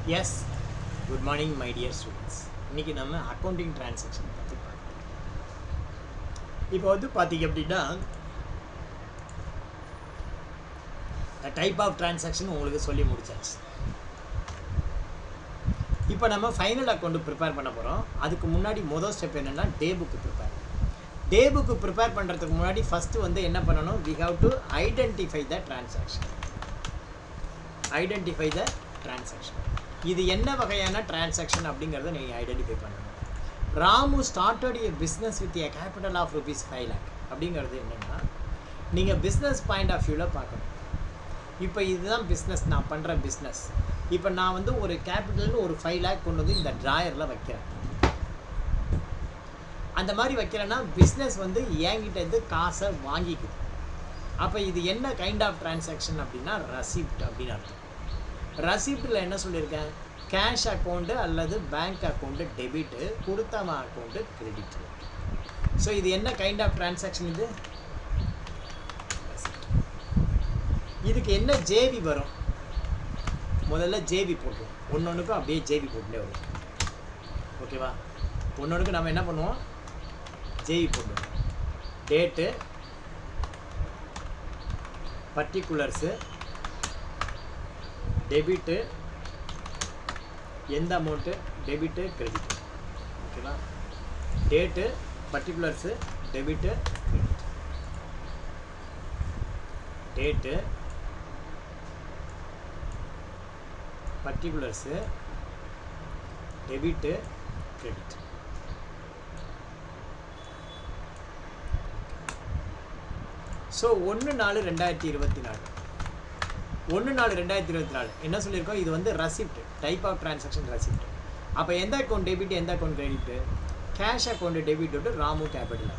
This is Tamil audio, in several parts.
Yes, good morning my dear students. இன்னைக்கு நம்ம accounting transaction பத்தி பார்க்கலாம். இப்போ வந்து பாத்தீங்க அப்படின்னா the type of transaction உங்களுக்கு சொல்லி முடிச்சாச்சு. இப்போ நம்ம ஃபைனல் அக்கவுண்ட் ப்ரிப்பேர் பண்ண போறோம். அதுக்கு முன்னாடி முதல் ஸ்டெப் என்னன்னா day book prepare. Day book prepare பண்றதுக்கு முன்னாடி ஃபர்ஸ்ட் வந்து என்ன பண்ணணும்? We have to identify the transaction. Identify the transaction. இது என்ன வகையான டிரான்சாக்ஷன் அப்படிங்கறத நீங்க ஐடென்டிஃபை பண்ணணும். Ramu started a business with a capital of rupees 5 lakh அப்படிங்கிறது என்னன்னா நீங்க business பாயிண்ட் ஆஃப் வியூல பார்க்கணும். இப்போ இதுதான் பிசினஸ், நான் பண்ற பிசினஸ். இப்போ நான் வந்து ஒரு கேபிட்டல் ஒரு 5 lakh கொண்டு வந்து இந்த டிராயர்ல வைக்கிறேன். அந்த மாதிரி வைக்கிறேன்னா பிசினஸ் வந்து என்கிட்ட இருந்து காசை வாங்கிக்குது. அப்போ இது என்ன கைண்ட் ஆஃப் டிரான்சாக்ஷன் அப்படின்னா ரசீப்ட் அப்படின்னு அர்த்தம். ரசீப்டில் என்ன சொல்லியிருக்கேன்? கேஷ் அக்கௌண்ட்டு அல்லது பேங்க் அக்கௌண்ட்டு டெபிட்டு, கொடுத்தவன் அக்கௌண்ட்டு கிரெடிட். ஸோ இது என்ன கைண்ட் ஆஃப் டிரான்சாக்ஷன்? இது இதுக்கு என்ன ஜேவி வரும்? முதல்ல ஜேவி போட்டுருவோம். ஒன்னொன்றுக்கும் அப்படியே ஜேவி போட்டுட்டே வரும். ஓகேவா? ஒன்னொன்றுக்கு நம்ம என்ன பண்ணுவோம்? ஜேவி போட்டுருவோம். டேட்டு, பர்டிகுலர்ஸு, டெபிட்டு, எந்த அமௌண்ட்டு, டெபிட்டு, கிரெடிட். ஓகேவா? Date, particulars, debit, credit. Date, particulars, debit, credit. So 1/4/2024 1/4/2024 என்ன சொல்லியிருக்கோம்? இது வந்து ரசிப்ட், டைப் ஆஃப் டிரான்சாக்ஷன் ரசிப்ட். அப்போ எந்த அக்கௌண்ட் டெபிட், எந்த account credit? Cash account debit to Ramu capital.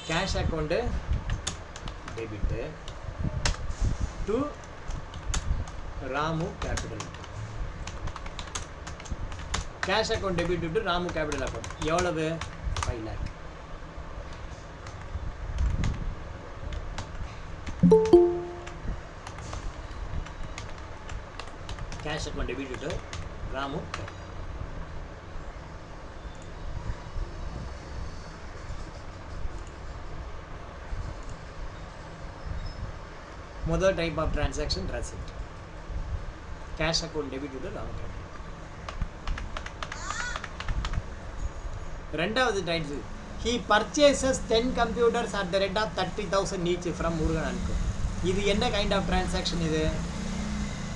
Cash account debit to Ramu capital. Cash account debit to Ramu capital account எவ்வளவு? 5 lakh. Cash account debit to Ramu. முதல் type of transaction receipt. Cash account debit to Ramu capital. ரெண்டாவது type, he purchases 10 computers at the rate of 30,000 each from Murugan and Co. இது என்ன கைண்ட் ஆஃப் டிரான்சாக்ஷன்? இது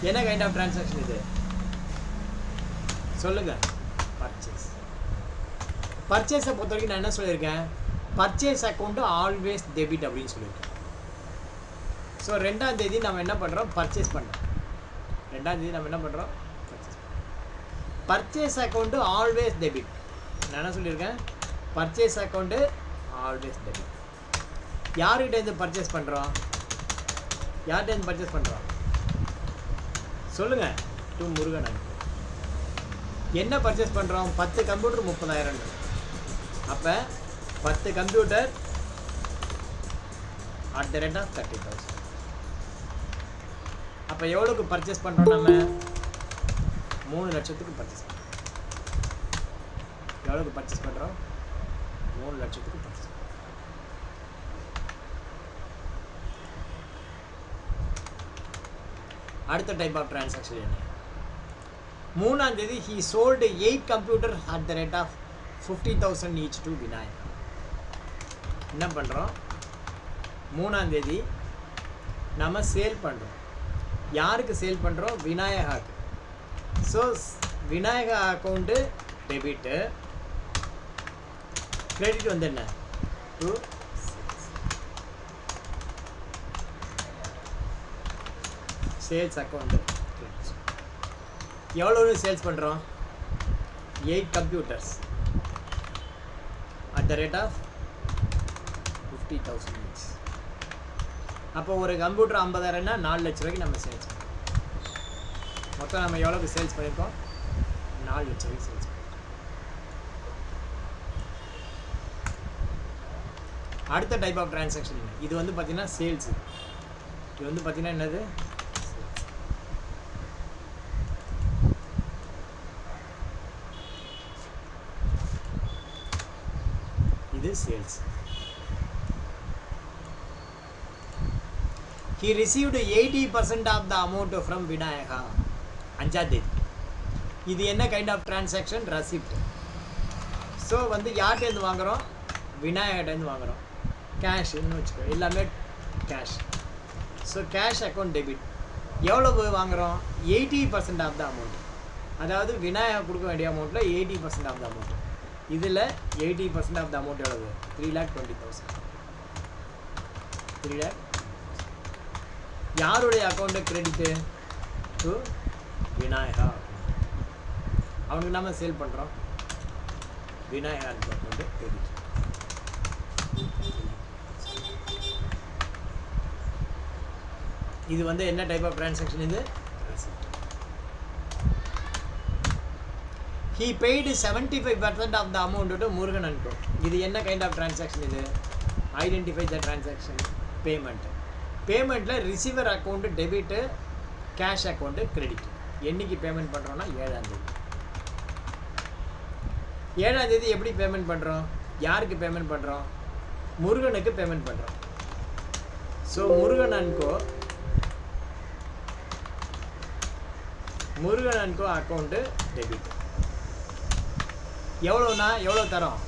என்ன கைண்ட் ஆஃப் டிரான்சாக்ஷன்? இது சொல்லுங்க. பர்ச்சேஸ். பர்ச்சேஸை பொறுத்த வரைக்கும் நான் என்ன சொல்லியிருக்கேன்? பர்ச்சேஸ் அக்கௌண்ட் ஆல்வேஸ் டெபிட் அப்படின்னு சொல்லியிருக்கேன். ஸோ 2ஆம் தேதி நம்ம என்ன பண்ணுறோம்? பர்ச்சேஸ் பண்ணுறோம். 2ஆம் தேதி நம்ம என்ன பண்ணுறோம்? Purchase. Purchase account always debit. நான் என்ன சொல்லியிருக்கேன்? Purchase account always debit. யார்கிட்டேருந்து பர்ச்சேஸ் பண்ணுறோம்? யார்கிட்டேருந்து பர்ச்சேஸ் பண்ணுறோம்? சொல்லுங்க. To Murugan and co. என்ன பர்ச்சேஸ் பண்ணுறோம்? 10 கம்ப்யூட்டர் 30,000. அப்போ 10 computer at the rate of 30,000. அப்போ எவ்வளோக்கு பர்ச்சேஸ் பண்ணுறோம்? நம்ம 3 லட்சத்துக்கு பர்ச்சேஸ் பண்ணுறோம். எவ்வளோக்கு பர்ச்சேஸ் பண்ணுறோம்? 3 லட்சத்துக்கு பர்ச்சேஸ் பண்ணுறோம். அடுத்த டைப் ஆஃப் டிரான்சாக்ஷன் என்ன? 3ஆம் தேதி he sold 8 computers at the rate of 50,000 each to Vinayaka. என்ன பண்ணுறோம்? 3ஆம் தேதி நம்ம சேல் பண்ணுறோம். யாருக்கு சேல் பண்ணுறோம்? விநாயகாக்கு. So Vinayaka account debit, credit வந்து என்ன? To sales account. எவ்வளோ சேல்ஸ் பண்ணுறோம்? 8 computers at the rate of 50,000 each. அப்போ ஒரு கம்ப்யூட்டர் 50,000னா 4 லட்ச ரூபாய்க்கு நம்ம சேல்ஸ் பண்ணுறோம். மொத்தம் நம்ம எவ்வளோக்கு சேல்ஸ் பண்ணியிருக்கோம்? 4 லட்ச ரூபாய்க்கு சேல்ஸ் பண்ணியிருக்கோம். அடுத்த டைப் ஆஃப் டிரான்சாக்ஷன் என்ன? இது வந்து பார்த்தீங்கன்னா சேல்ஸ். இது வந்து பார்த்தீங்கன்னா என்னது? இது sales. He received 80% of the amount from Vinayaka. 5ஆம் தேதி. இது என்ன kind of transaction? Receipt. So வந்து யார்கிட்டேருந்து வாங்குகிறோம்? விநாயகர்கிட்டேருந்து வாங்குகிறோம். கேஷ்ன்னு வச்சுக்கோ, எல்லாமே cash. So cash account debit. எவ்வளவு வாங்குகிறோம்? 80% ஆஃப் த அமௌண்ட். அதாவது விநாயகர் கொடுக்க வேண்டிய அமௌண்ட்டில் 80% ஆஃப் த அமௌண்ட். இதில் 80% ஆஃப் த அமௌண்ட் எவ்வளவு? 3,20,000. 3 lakh. யாருடைய அக்கௌண்ட்டு கிரெடிட்டு? டு விநாயகா. அவனுக்கு நம்ம சேல் பண்ணுறோம். Vinayaka account credit. இது வந்து என்ன டைப் ஆஃப் டிரான்சாக்ஷன்? இது he paid 75% of the amount to Murugan and Co. இது என்ன கைண்ட் ஆஃப் டிரான்சாக்ஷன்? இது ஐடென்டிஃபை த டிரான்சாக்ஷன். பேமெண்ட். பேமெண்ட்டில் receiver account debit, cash account credit. என்னைக்கு பேமெண்ட் பண்ணுறோன்னா 7ஆம் தேதி. 7ஆம் தேதி எப்படி பேமெண்ட் பண்ணுறோம்? யாருக்கு பேமெண்ட் பண்ணுறோம்? முருகனுக்கு பேமெண்ட் பண்ணுறோம். So Murugan and co account debit. எவ்வளோனா எவ்வளோ தரோம்?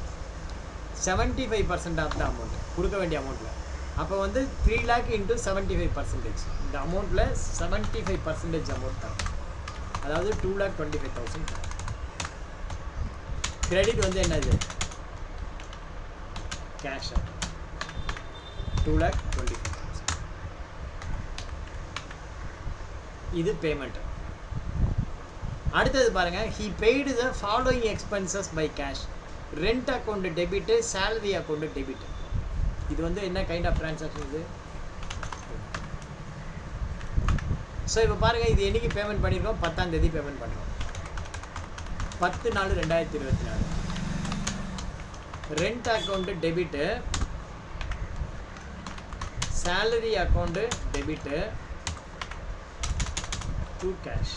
75% ஆஃப் த அமௌண்ட், கொடுக்க வேண்டிய அமௌண்ட்டில். அப்போ வந்து 3 lakh into 75%. இந்த அமௌண்ட்டில் 75% அமௌண்ட் தரோம். அதாவது 2,25,000 தரோம். கிரெடிட் வந்து என்னது? கேஷ். 2,25,000. இது பேமெண்ட். அடுத்தது பாருங்க, he paid the following expenses by cash. Rent account debit, salary account debit. இது வந்து என்ன கைண்ட் ஆஃப் டிரான்சாக்ஷன்? இது ஸோ இப்போ பாருங்க, இது என்னைக்கு பேமெண்ட் பண்ணியிருக்கோம்? 10ஆம் தேதி பேமெண்ட் பண்ணுறோம். 10/4/2024. Rent account debit, salary account debit, to cash.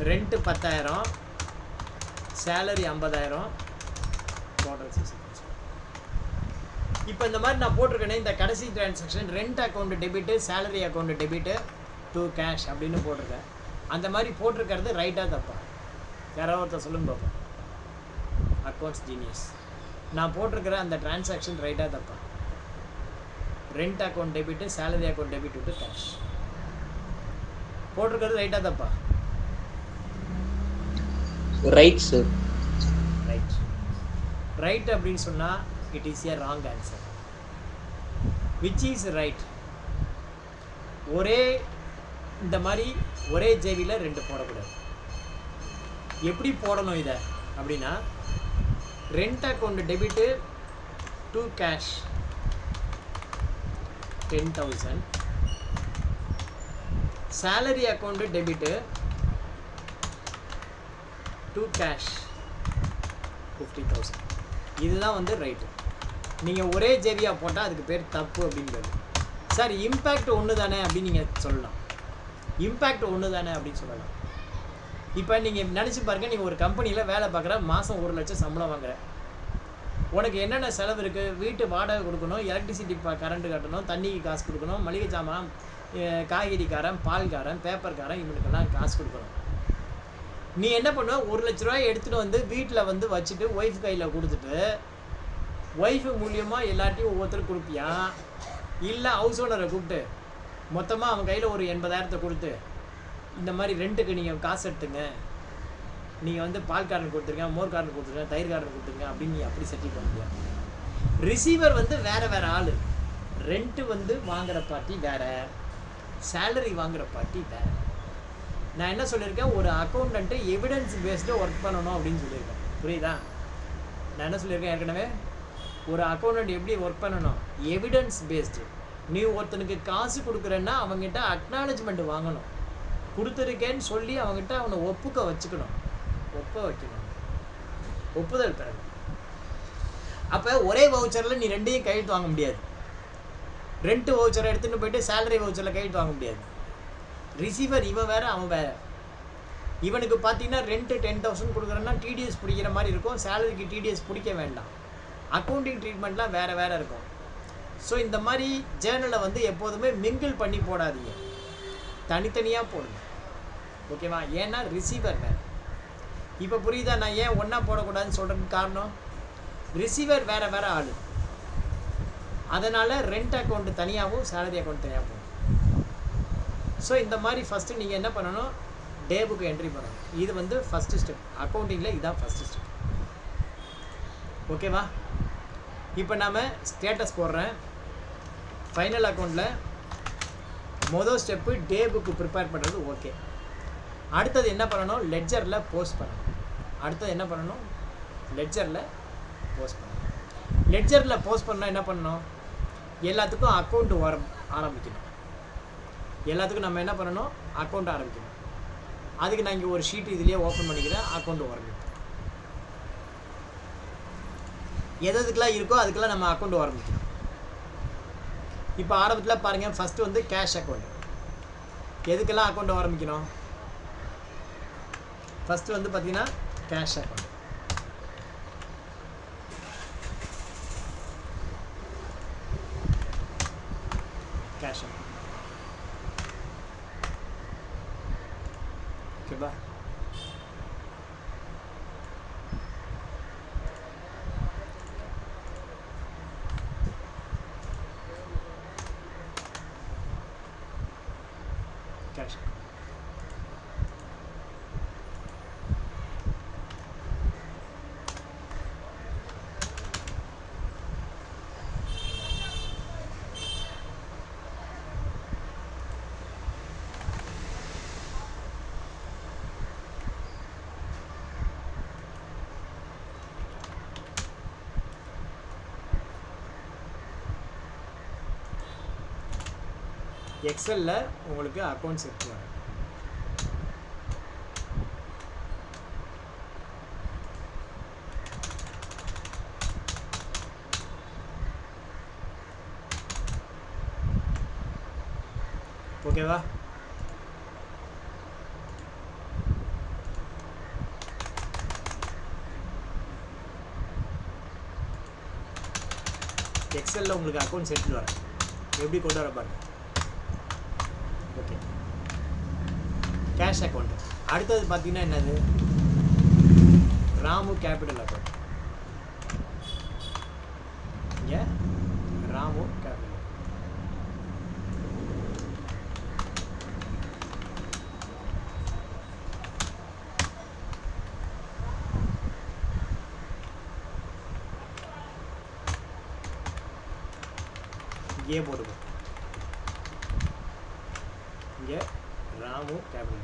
Rent 10,000, salary 50,000, total 6,000. இப்போ இந்த மாதிரி நான் போட்டிருக்கேனே, இந்த கடைசி transaction rent account debit, salary account debit, to cash அப்படின்னு போட்டிருக்கேன். அந்த மாதிரி போட்டிருக்கிறது ரைட்டாக தப்பா? யாராவது ஒருத்தர் சொல்லுங்க பார்ப்போம். Accounts genius. நான் போட்டிருக்கிற அந்த டிரான்சாக்ஷன் ரைட்டாக தப்பா? Rent account debit, salary account debit to cash போட்டிருக்கிறது ரைட்டாக தப்பா? Right sir. ரைட். ரைட் அப்படின்னு சொன்னால் it is A wrong answer. Which is right? ஒரே இந்த மாதிரி ஒரே ஜேவியில் 2 போடக்கூடாது. எப்படி போடணும் இதை அப்படின்னா, rent account debit to cash 10,000, salary account debit to cash 50,000. இதுதான் வந்து ரைட்டு. நீங்கள் ஒரே ஜேவியாக போட்டால் அதுக்கு பேர் தப்பு அப்படின்றது. சார் இம்பேக்ட் ஒன்று தானே அப்படின்னு நீங்கள் சொல்லலாம். இம்பேக்ட் ஒன்று தானே அப்படின்னு சொல்லலாம். இப்போ நீங்கள் நினச்சி பாருங்கள், நீங்கள் ஒரு கம்பெனியில் வேலை பார்க்குற, மாதம் 1 லட்சம் சம்பளம் வாங்குற. உனக்கு என்னென்ன செலவு இருக்குது? வீட்டு வாடகை கொடுக்கணும், எலக்ட்ரிசிட்டி கரண்ட்டு கட்டணும், தண்ணிக்கு காசு கொடுக்கணும், மளிகை சாமான், காய்கறிக்காரன், பால்காரன், பேப்பர்காரன், இவனுக்கெல்லாம் காசு கொடுக்கணும். நீ என்ன பண்ணுவ? 1 லட்ச ரூபாய் எடுத்துகிட்டு வந்து வீட்டில் வந்து வச்சுட்டு ஒய்ஃப் கையில் கொடுத்துட்டு, ஒய்ஃபு மூலியமாக எல்லாத்தையும் ஒவ்வொருத்தரும் கொடுப்பியா? இல்லை ஹவுஸ் ஓனரை கூப்பிட்டு மொத்தமாக அவன் கையில் ஒரு 80,000 கொடுத்து, இந்த மாதிரி ரெண்ட்டுக்கு நீங்கள் காசு எடுத்துங்க, நீங்கள் வந்து பால்காரன் கொடுத்துருங்க, மோர்காரன் கொடுத்துருங்க, தயிர்காரன் கொடுத்துருங்க அப்படின்னு நீ அப்படி செட்டில் பண்ண முடியாது. ரிசீவர் வந்து வேறு வேறு ஆள். ரெண்ட்டு வந்து வாங்குகிற பார்ட்டி வேறு, சேலரி வாங்குகிற பார்ட்டி வேறு. நான் என்ன சொல்லியிருக்கேன்? ஒரு அக்கௌண்டன்ட்டு எவிடன்ஸ் பேஸ்டு ஒர்க் பண்ணணும் அப்படின்னு சொல்லியிருக்கேன். புரியுதா? நான் என்ன சொல்லியிருக்கேன் ஏற்கனவே? ஒரு அக்கௌண்டன்ட் எப்படி ஒர்க் பண்ணணும்? Evidence based. நீ ஒருத்தனுக்கு காசு கொடுக்குறேன்னா அவங்ககிட்ட அக்னாலஜ்மெண்ட் வாங்கணும். கொடுத்துருக்கேன்னு சொல்லி அவங்ககிட்ட அவனை ஒப்புக்க வச்சுக்கணும். வைக்கணும், ஒப்புதல் பெறணும். அப்போ ஒரே வவுச்சரில் நீ 2ஐயும் கையெழுத்து வாங்க முடியாது. ரெண்ட் வவுச்சரை எடுத்துகிட்டு போயிட்டு சேலரி வவுச்சரில் கையெழுத்து வாங்க முடியாது. ரிசீவர் இவன் வேறு அவன் வேறு. இவனுக்கு பார்த்தீங்கன்னா ரெண்ட் 10,000 கொடுக்குறேன்னா டிடிஎஸ் பிடிக்கிற மாதிரி இருக்கும். சேலரிக்கு டிடிஎஸ் பிடிக்க வேண்டாம். அக்கௌண்டிங் ட்ரீட்மெண்ட்லாம் வேறு இருக்கும். ஸோ இந்த மாதிரி ஜேர்னலை வந்து எப்போதுமே மிங்கிள் பண்ணி போடாதீங்க, தனித்தனியாக போடுங்க. ஓகேவா? ஏன்னா ரிசீவர் வேறு. இப்போ புரியுதா நான் ஏன் ஒன்றா போடக்கூடாதுன்னு சொல்கிறதுக்கு காரணம்? ரிசீவர் வேறு ஆள். அதனால் ரெண்ட் அக்கௌண்ட் தனியாகவும் சேலரி அக்கௌண்ட் தனியாக போகணும். ஸோ இந்த மாதிரி ஃபஸ்ட்டு நீங்கள் என்ன பண்ணணும், டே புக்கு என்ட்ரி பண்ணணும். இது வந்து ஃபஸ்ட்டு ஸ்டெப். அக்கௌண்டிங்கில் இதுதான் ஃபஸ்ட்டு ஸ்டெப். ஓகேவா? இப்போ நாம் ஸ்டேட்டஸ் போடுறேன். ஃபைனல் அக்கௌண்ட்டில் மொதல் ஸ்டெப்பு டே புக்கு ப்ரிப்பேர் பண்ணுறது. ஓகே, அடுத்தது என்ன பண்ணணும், லெட்ஜரில் போஸ்ட் பண்ணணும். லெட்ஜரில் போஸ்ட் பண்ணால் என்ன பண்ணணும், எல்லாத்துக்கும் அக்கௌண்ட் ஆரம்பிக்கணும். எல்லாத்துக்கும் நம்ம என்ன பண்ணணும், அக்கௌண்ட் ஆரம்பிக்கணும். அதுக்கு நான் இங்கே ஒரு ஷீட் இதுலேயே ஓப்பன் பண்ணிக்கிறேன். அக்கௌண்ட் ஆரம்பிக்கணும். எதுக்கெல்லாம் இருக்கோ அதுக்கெல்லாம் நம்ம அக்கௌண்ட் ஆரம்பிக்கணும். இப்போ ஆரம்பத்தில் பாருங்கள், ஃபஸ்ட்டு வந்து கேஷ் அக்கௌண்ட். எதுக்கெல்லாம் அக்கௌண்ட் ஆரம்பிக்கணும்? ஃபஸ்ட்டு வந்து பார்த்தீங்கன்னா கேஷ் அக்கௌண்ட். ஓகேவா? கேஷ் எக்ஸலில் உங்களுக்கு அக்கௌண்ட் செட் வரும். ஓகேவா? எக்ஸலில் உங்களுக்கு அக்கௌண்ட் செட் வரேன். எப்படி கொண்டு வர பாருங்க. Okay, cash account. அடுத்தது பார்த்தீங்கன்னா என்னது, ராமு கேபிட்டல் அக்கௌண்ட். இங்கே ராமு கேபிட்டல். இங்கே போடுவோம். இங்கே ராமு கேபிட்டல்.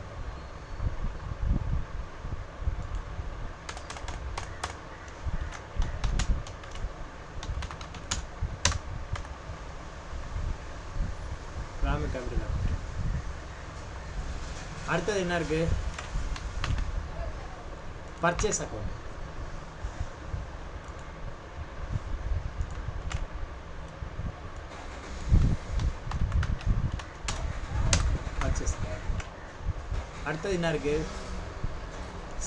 ராமு கேபிட்டல். அடுத்தது என்ன இருக்கு, பர்ச்சேஸ் அக்கௌண்ட். அடுத்தது என்ன இருக்கு,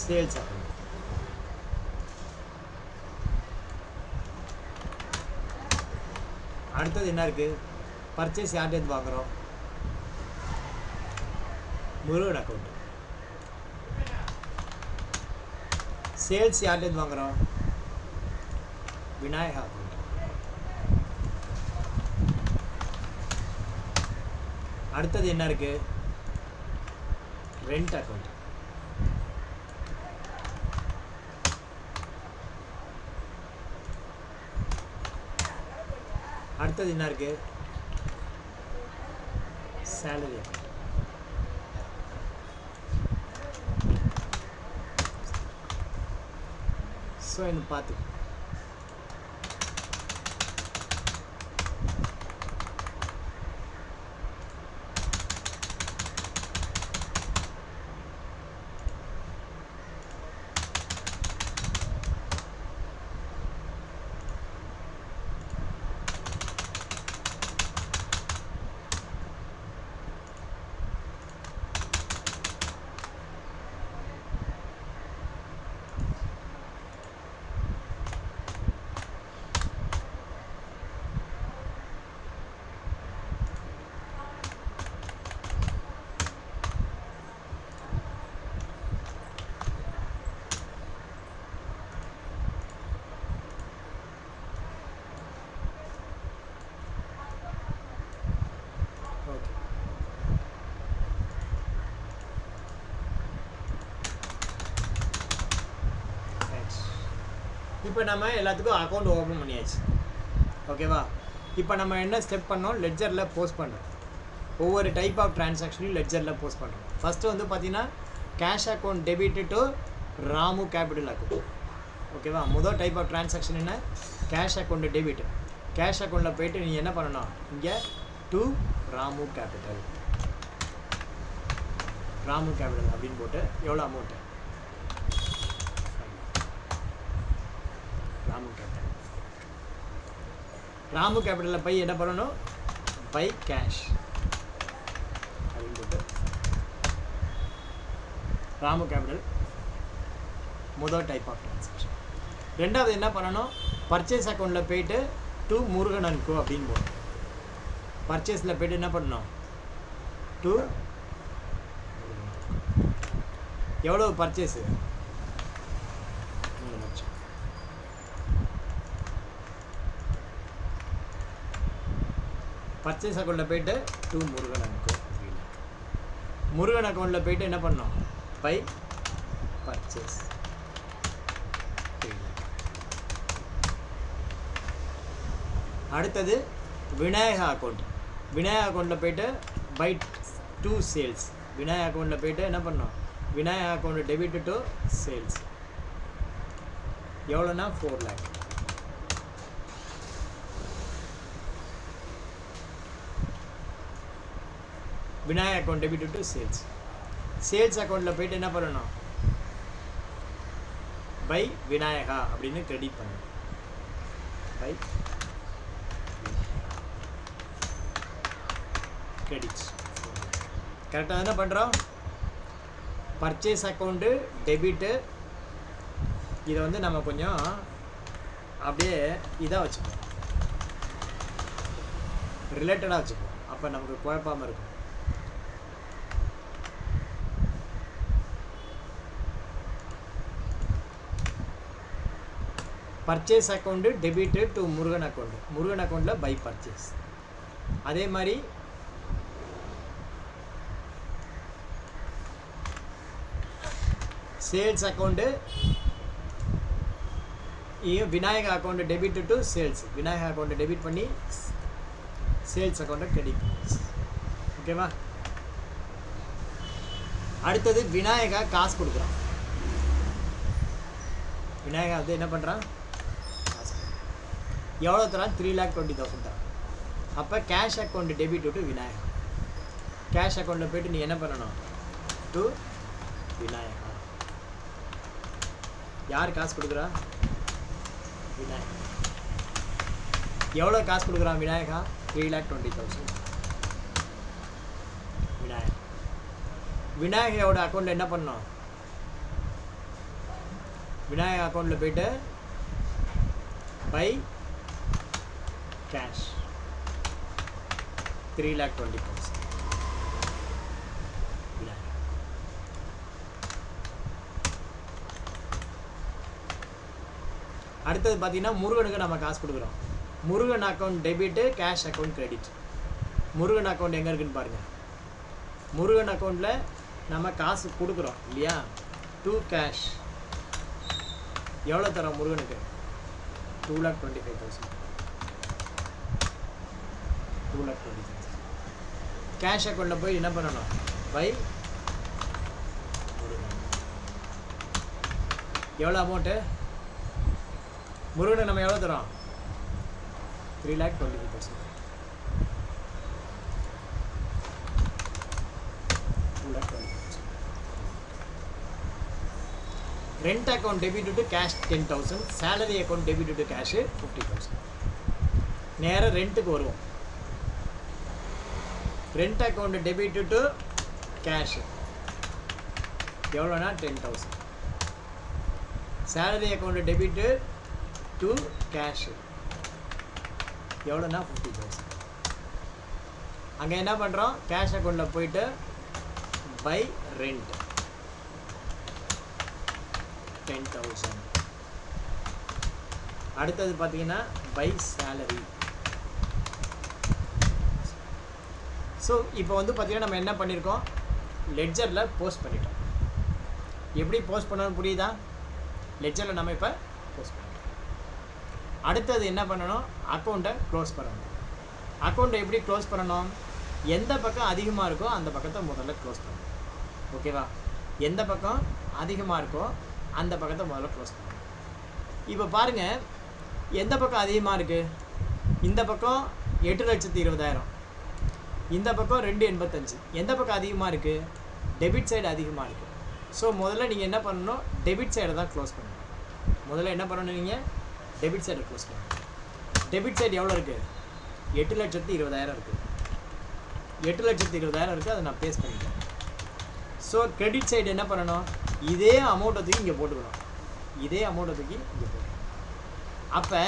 சேல்ஸ் அக்கௌண்ட். அடுத்தது என்ன இருக்கு, பர்ச்சேஸ் யார்கிட்ட வாங்குறோம், முருகன் அக்கௌண்ட். சேல்ஸ் யார்கிட்ட வாங்குறோம், விநாயகா அக்கௌண்ட். அடுத்தது என்ன இருக்கு, ரெண்ட் அக்கௌண்ட். அடுத்தது என்ன இருக்கு, சேலரி அக்கௌண்ட். ஸோ இந்த பார்த்து இப்போ நம்ம எல்லாத்துக்கும் அக்கௌண்ட் ஓப்பன் பண்ணியாச்சு. ஓகேவா? இப்போ நம்ம என்ன ஸ்டெப் பண்ணோம், லெட்ஜரில் போஸ்ட் பண்ணுறோம். ஒவ்வொரு டைப் ஆஃப் டிரான்சாக்ஷனையும் லெட்ஜரில் போஸ்ட் பண்ணுறோம். ஃபஸ்ட்டு வந்து பார்த்தீங்கன்னா cash account debit to Ramu capital account. ஓகேவா? முதல் டைப் ஆஃப் டிரான்சாக்ஷன் என்ன, கேஷ் அக்கௌண்ட் டெபிட். கேஷ் அக்கௌண்ட்டில் போய்ட்டு நீ என்ன பண்ணணும், இங்கே டு ராமு கேபிட்டல் அப்படின்னு போட்டு எவ்வளோ அமௌண்ட்டு, ராமு கேபிட்டலில் போய் என்ன பண்ணணும், பை கேஷ் அப்படின்னு போட்டு ராமு கேபிட்டல் முதல் டைப் ஆஃப் டிரான்சாக்ஷன். ரெண்டாவது என்ன பண்ணணும், பர்ச்சேஸ் அக்கௌண்ட்டில் போய்ட்டு டு முருகன் அண்ட் கோ அப்படின்னு போகணும். பர்ச்சேஸில் போய்ட்டு என்ன பண்ணணும், டு எவ்வளோ பர்ச்சேஸு, 3 லட்சம். பர்ச்சேஸ் அக்கௌண்ட்டில் போய்ட்டு டு முருகன் அண்ட் கோ. முருகன் அக்கௌண்ட்டில் போய்ட்டு என்ன பண்ணணும், பை பர்ச்சேஸ். அடுத்தது விநாயகா அக்கௌண்ட். விநாயகா அக்கௌண்ட்டில் போய்ட்டு பை டு சேல்ஸ். விநாயகா அக்கௌண்ட்டில் போய்ட்டு என்ன பண்ணோம், Vinayaka account debit to sales. எவ்வளோனா 4 lakh. Vinayaka account debit to sales. Sales அக்கௌண்ட்டில் போய்ட்டு என்ன பண்ணணும், பை விநாயகா அப்படின்னு கிரெடிட் பண்ணணும். By credits. கரெக்டாக என்ன பண்ணுறோம், பர்ச்சேஸ் அக்கௌண்ட்டு டெபிட்டு. இதை வந்து நம்ம கொஞ்சம் அப்படியே இதாக வச்சுப்போம், ரிலேட்டடாக வச்சுப்போம். அப்போ நமக்கு குழப்பாமல் இருக்கும். Purchase account debit to Murugan account. Murugan அக்கௌண்ட்டில் பை பர்ச்சேஸ். அதே மாதிரி sales account Vinayaka account debit to sales. Vinayaka அக்கௌண்ட்டை டெபிட் பண்ணி சேல்ஸ் அக்கௌண்ட்டை கிரெடிட். ஓகேவா? அடுத்தது விநாயகா காசு கொடுக்குறான். விநாயகா வந்து என்ன பண்ணுறான், எவ்வளோ தரான், 3,20,000 தரான். அப்போ cash account debit to Vinayaka. Cash அக்கௌண்ட்டில் போய்ட்டு நீ என்ன பண்ணணும், டு விநாயகா. யார் காசு கொடுக்குறா, விநாயகா. எவ்வளோ காசு கொடுக்குறான் விநாயகா, 3,20,000. விநாயகா. விநாயகாவோட அக்கௌண்ட்டில் என்ன பண்ணணும், விநாயகா அக்கௌண்ட்டில் போய்ட்டு பை கேஷ் 3,20,000. அடுத்தது பார்த்தீங்கன்னா முருகனுக்கு நம்ம காசு கொடுக்குறோம். Murugan account debit, cash account credit. Murugan account எங்கே இருக்குன்னு பாருங்கள். முருகன் அக்கௌண்ட்டில் நம்ம காசு கொடுக்குறோம் இல்லையா, டு கேஷ். எவ்வளோ தரோம் முருகனுக்கு, 2,25,000. 2,25,000. கேஷ் அக்கௌண்ட்டில் போய் என்ன பண்ணணும், பை முருகன். எவ்வளோ அமௌண்ட்டு, முருகனுக்கு நம்ம எவ்வளோ தரோம், 3,25,000. 2,25,000. Rent account debit to cash 10,000. Salary account debit to cash 50,000. நேராக ரெண்ட்டுக்கு வருவோம். Rent account debit to cash எவ்வளோனா 10,000. Salary account debit to cash எவ்வளோனா 50,000. அங்கே என்ன பண்ணுறோம், கேஷ் அக்கௌண்ட்டில் போயிட்டு பை ரெண்ட் 10,000. அடுத்தது பார்த்தீங்கன்னா பை சேலரி. ஸோ இப்போ வந்து பார்த்தீங்கன்னா நம்ம என்ன பண்ணியிருக்கோம், லெட்ஜரில் போஸ்ட் பண்ணிட்டோம். எப்படி போஸ்ட் பண்ணணும்னு புரியுதா, லெட்ஜரில் நம்ம இப்போ போஸ்ட் பண்ணிட்டோம். அடுத்தது என்ன பண்ணணும், அக்கௌண்ட்டை க்ளோஸ் பண்ணணும். அக்கௌண்ட்டை எப்படி க்ளோஸ் பண்ணணும், எந்த பக்கம் அதிகமாக இருக்கோ அந்த பக்கத்தை முதல்ல க்ளோஸ் பண்ணணும். ஓகேவா, எந்த பக்கம் அதிகமாக இருக்கோ அந்த பக்கத்தை முதல்ல க்ளோஸ் பண்ணணும். இப்போ பாருங்கள், எந்த பக்கம் அதிகமாக இருக்குது, இந்த பக்கம் 8,20,000, இந்த பக்கம் 285. எந்த பக்கம் அதிகமாக இருக்குது, டெபிட் சைடு அதிகமாக இருக்குது. ஸோ முதல்ல நீங்கள் என்ன பண்ணணும், டெபிட் சைடை தான் க்ளோஸ் பண்ணணும். முதல்ல என்ன பண்ணணும், நீங்கள் டெபிட் சைடை க்ளோஸ் பண்ணணும். டெபிட் சைடு எவ்வளோ இருக்குது, 8,20,000 இருக்குது. 8,20,000 இருக்குது, அதை நான் பேஸ் பண்ணிட்டேன். ஸோ கிரெடிட் சைடு என்ன பண்ணணும், இதே அமௌண்ட்டை தூக்கி இங்கே போட்டுக்கணும். இதே அமௌண்ட்டை தூக்கி இங்கே போட்டுக்கணும். அப்போ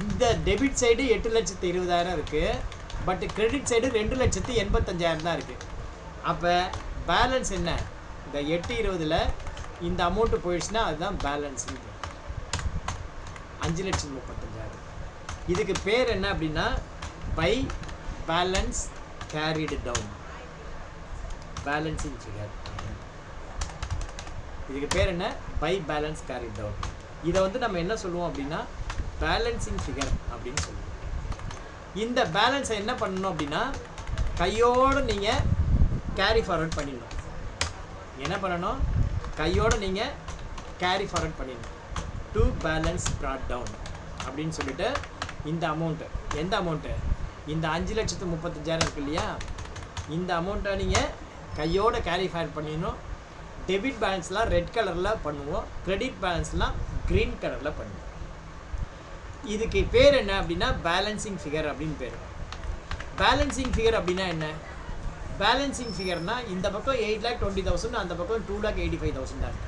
இந்த டெபிட் சைடு 8,20,000 இருக்குது, பட் கிரெடிட் சைடு 2,85,000 தான் இருக்குது. அப்போ பேலன்ஸ் என்ன, இந்த 820 இந்த அமௌண்ட்டு போயிடுச்சுன்னா அதுதான் பேலன்ஸ், 5,35,000. இதுக்கு பேர் என்ன அப்படின்னா by balance carried down, balancing figure. இதுக்கு பேர் என்ன, பை பேலன்ஸ் கேரிட் டவுன். இதை வந்து நம்ம என்ன சொல்லுவோம் அப்படின்னா பேலன்சிங் ஃபிகர் அப்படின்னு சொல்லுவோம். இந்த பேலன்ஸை என்ன பண்ணணும் அப்படின்னா கையோடு நீங்கள் கேரி ஃபார்வர்ட் பண்ணிடணும். என்ன பண்ணணும், கையோடு நீங்கள் கேரி ஃபார்வர்ட் பண்ணிடணும். டு பேலன்ஸ் ப்ராட் டவுன் அப்படின்னு சொல்லிட்டு இந்த அமௌண்ட்டு, எந்த அமௌண்ட்டு, இந்த 5,35,000 இருக்கு இல்லையா, இந்த அமௌண்ட்டை நீங்கள் கையோடு கேரி ஃபார்வர்ட் பண்ணிடணும். டெபிட் பேலன்ஸ்லாம் ரெட் கலரில் பண்ணுவோம், கிரெடிட் பேலன்ஸ்லாம் க்ரீன் கலரில் பண்ணுவோம். இதுக்கு பேர் என்ன அப்படின்னா பேலன்சிங் ஃபிகர் அப்படின்னு பேர். பேலன்சிங் ஃபிகர் அப்படின்னா என்ன, பேலன்சிங் ஃபிகர்னால் இந்த பக்கம் 8,20,000, அந்த பக்கம் 2,85,000 தான் இருக்குது.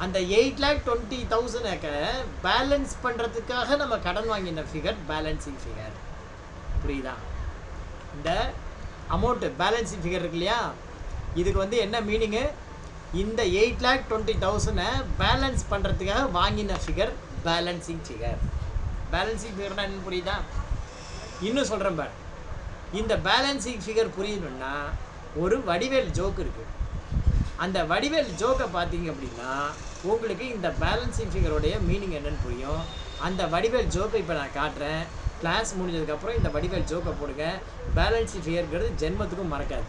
அந்த 8,20,000 பேலன்ஸ் பண்ணுறதுக்காக நம்ம கடன் வாங்கின ஃபிகர் பேலன்சிங் ஃபிகர். புரியுதா, இந்த அமௌண்ட்டு பேலன்சிங் ஃபிகர் இருக்கு இல்லையா, இதுக்கு வந்து என்ன மீனிங்கு, இந்த 8,20,000 பேலன்ஸ் பண்ணுறதுக்காக வாங்கின ஃபிகர் பேலன்சிங் ஃபிகர். பேலன்சிங் ஃபிகர்னா என்ன புரியுதா, இன்னும் சொல்கிறேன் பார். இந்த பேலன்சிங் ஃபிகர் புரியணுன்னா ஒரு வடிவேல் ஜோக் இருக்குது. அந்த வடிவேல் ஜோக்கை பார்த்தீங்க அப்படின்னா உங்களுக்கு இந்த பேலன்சிங் ஃபிகருடைய மீனிங் என்னன்னு புரியும். அந்த வடிவேல் ஜோக்கை இப்போ நான் காட்டுறேன். கிளாஸ் முடிஞ்சதுக்கப்புறம் இந்த வடிவேல் ஜோக்கை போடுங்க. பேலன்சிங் ஃபிகர்ங்கிறது ஜென்மத்துக்கும் மறக்காது.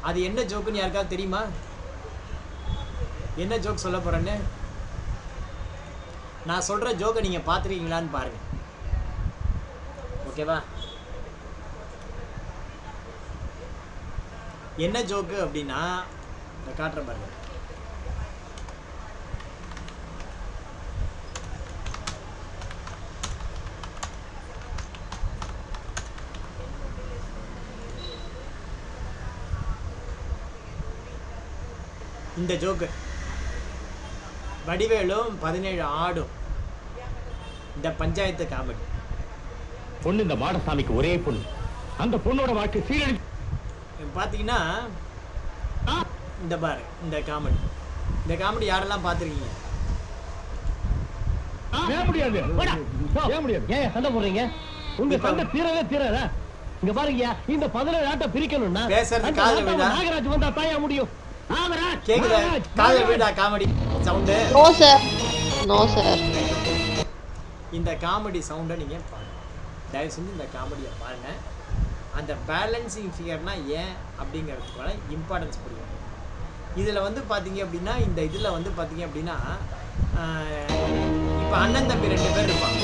அது என்ன ஜோக்குன்னு யாருக்காவது தெரியுமா, என்ன ஜோக் சொல்ல போகிறேன்னு? நான் சொல்கிற ஜோக்கை நீங்கள் பார்த்துருக்கீங்களான்னு பாருங்கள். ஓகேவா, என்ன ஜோக்கு அப்படின்னா நான் காட்டுறேன் பாருங்க. இந்த ஜோக்கு வடிவேலும் 17 ஆடும், இந்த பஞ்சாயத்து காமெடி. பொண்ணு இந்த மாடசாமிக்கு ஒரே பொண்ணு, அந்த பொண்ணோட வாழ்க்கை சீரழி. பார்த்தீங்கன்னா இந்த பாரு, இந்த காமெடி யாரெல்லாம் பார்த்துருக்கீங்க? முடியாது, ஏன் சண்டை போடுறீங்க? உங்க சண்டை தீரவே தீராதா? இங்க பாருங்க, இந்த 17 ஆட்டை பிரிக்கணும்னா பேசுறது காதுல விழா, நாகராஜ் வந்தா தாயா முடியும். கேக்குதா காதுல விழா comedy sound? No sir, no sir. இந்த காமெடி சவுண்டை நீங்கள் பாருங்க, தயவு செஞ்சு இந்த காமெடியை பாருங்க. அந்த பேலன்சிங் ஃபிகர்னா ஏன் அப்படிங்கிறதுக்கான இம்பார்ட்டன்ஸ் புரியும். இதில் வந்து பார்த்தீங்க அப்படின்னா இந்த இதில் வந்து பார்த்தீங்க அப்படின்னா இப்போ அண்ணன் தம்பி 2 பேர் இருப்பாங்க.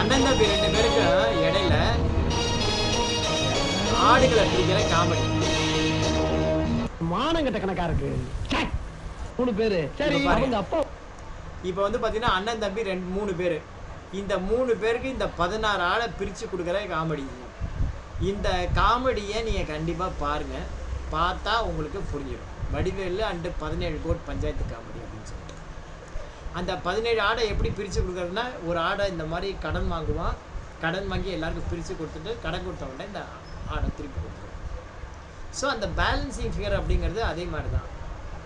அண்ணன் தம்பி 2 பேருக்கு இடையில ஆடுகளை பிடிக்கிற காமெடி. மானங்கட்ட கணக்கா இருக்கு 3 பேரு. சரி, அவங்க அப்பா இப்போ வந்து பார்த்தீங்கன்னா அண்ணன் தம்பி 3 பேர். இந்த 3 பேருக்கு இந்த 16 ஆளை பிரித்து கொடுக்குற காமெடி. இந்த காமெடியை நீங்கள் கண்டிப்பாக பாருங்கள், பார்த்தா உங்களுக்கு புரிஞ்சிடும். வடிவேலு அண்டு 17 கோட் பஞ்சாயத்து காமெடி அப்படின்னு சொல்லிட்டு அந்த 17 ஆடை எப்படி பிரித்து கொடுக்குறதுனா, ஒரு ஆடை இந்த மாதிரி கடன் வாங்குவான், கடன் வாங்கி எல்லாருக்கும் பிரித்து கொடுத்துட்டு கடன் கொடுத்த உடனே இந்த ஆடை திருப்பி கொடுத்துருவோம். ஸோ அந்த பேலன்சிங் ஃபிகர் அப்படிங்கிறது அதே மாதிரி தான்.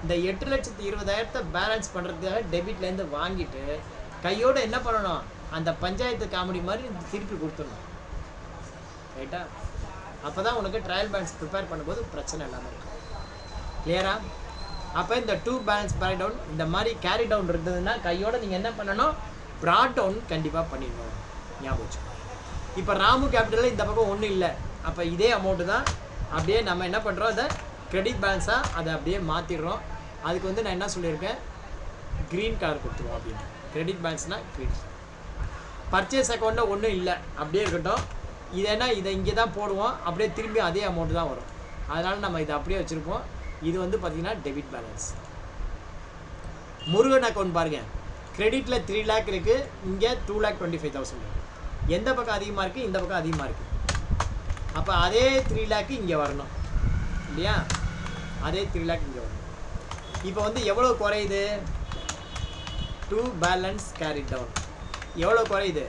இந்த 8,20,000 பேலன்ஸ் பண்ணுறதுக்காக டெபிட்லேருந்து வாங்கிட்டு கையோடு என்ன பண்ணணும், அந்த பஞ்சாயத்து காமெடி மாதிரி திருப்பி கொடுத்துடணும். ரைட்டா? அப்போ தான் உனக்கு ட்ரையல் பேலன்ஸ் ப்ரிப்பேர் பண்ணும்போது பிரச்சனை இல்லாமல் இருக்கும். கிளியரா? அப்போ இந்த 2 பேலன்ஸ் பேரி டவுன் இந்த மாதிரி கேரி டவுன் இருந்ததுன்னா கையோடு நீங்கள் என்ன பண்ணணும், ப்ராட் டவுன் கண்டிப்பாக பண்ணிடணும், ஞாபகம் வச்சுக்கோங்க. இப்போ ராமு கேபிட்டலில் இந்த பக்கம் ஒன்றும் இல்லை, அப்போ இதே அமௌண்ட்டு தான் அப்படியே நம்ம என்ன பண்ணுறோம், அதை கிரெடிட் பேலன்ஸாக அதை அப்படியே மாற்றிடுறோம். அதுக்கு வந்து நான் என்ன சொல்லியிருக்கேன், க்ரீன் கலர் கொடுத்துருவோம் அப்படின்னு. Credit பேலன்ஸ்னால் green. பர்ச்சேஸ் அக்கௌண்ட்டில் ஒன்றும் இல்லை, அப்படியே இருக்கட்டும். இதை இங்கே தான் போடுவோம், அப்படியே திரும்பி அதே அமௌண்ட்டு தான் வரும். அதனால் நம்ம இதை அப்படியே வச்சுருப்போம். இது வந்து பார்த்திங்கன்னா டெபிட் பேலன்ஸ். முருகன் அக்கௌண்ட் பாருங்கள், கிரெடிட்டில் 3 lakh இருக்குது, இங்கே 2,25,000 இருக்குது. எந்த பக்கம் அதிகமாக இருக்குது, இந்த பக்கம் அதிகமாக இருக்குது. அப்போ அதே 3 lakh இங்கே வரணும் இல்லையா, அதே 3 lakh இங்கே வரணும். இப்போ வந்து எவ்வளோ குறையுது, 2 balance carry down எவ்வளோ குறையுது,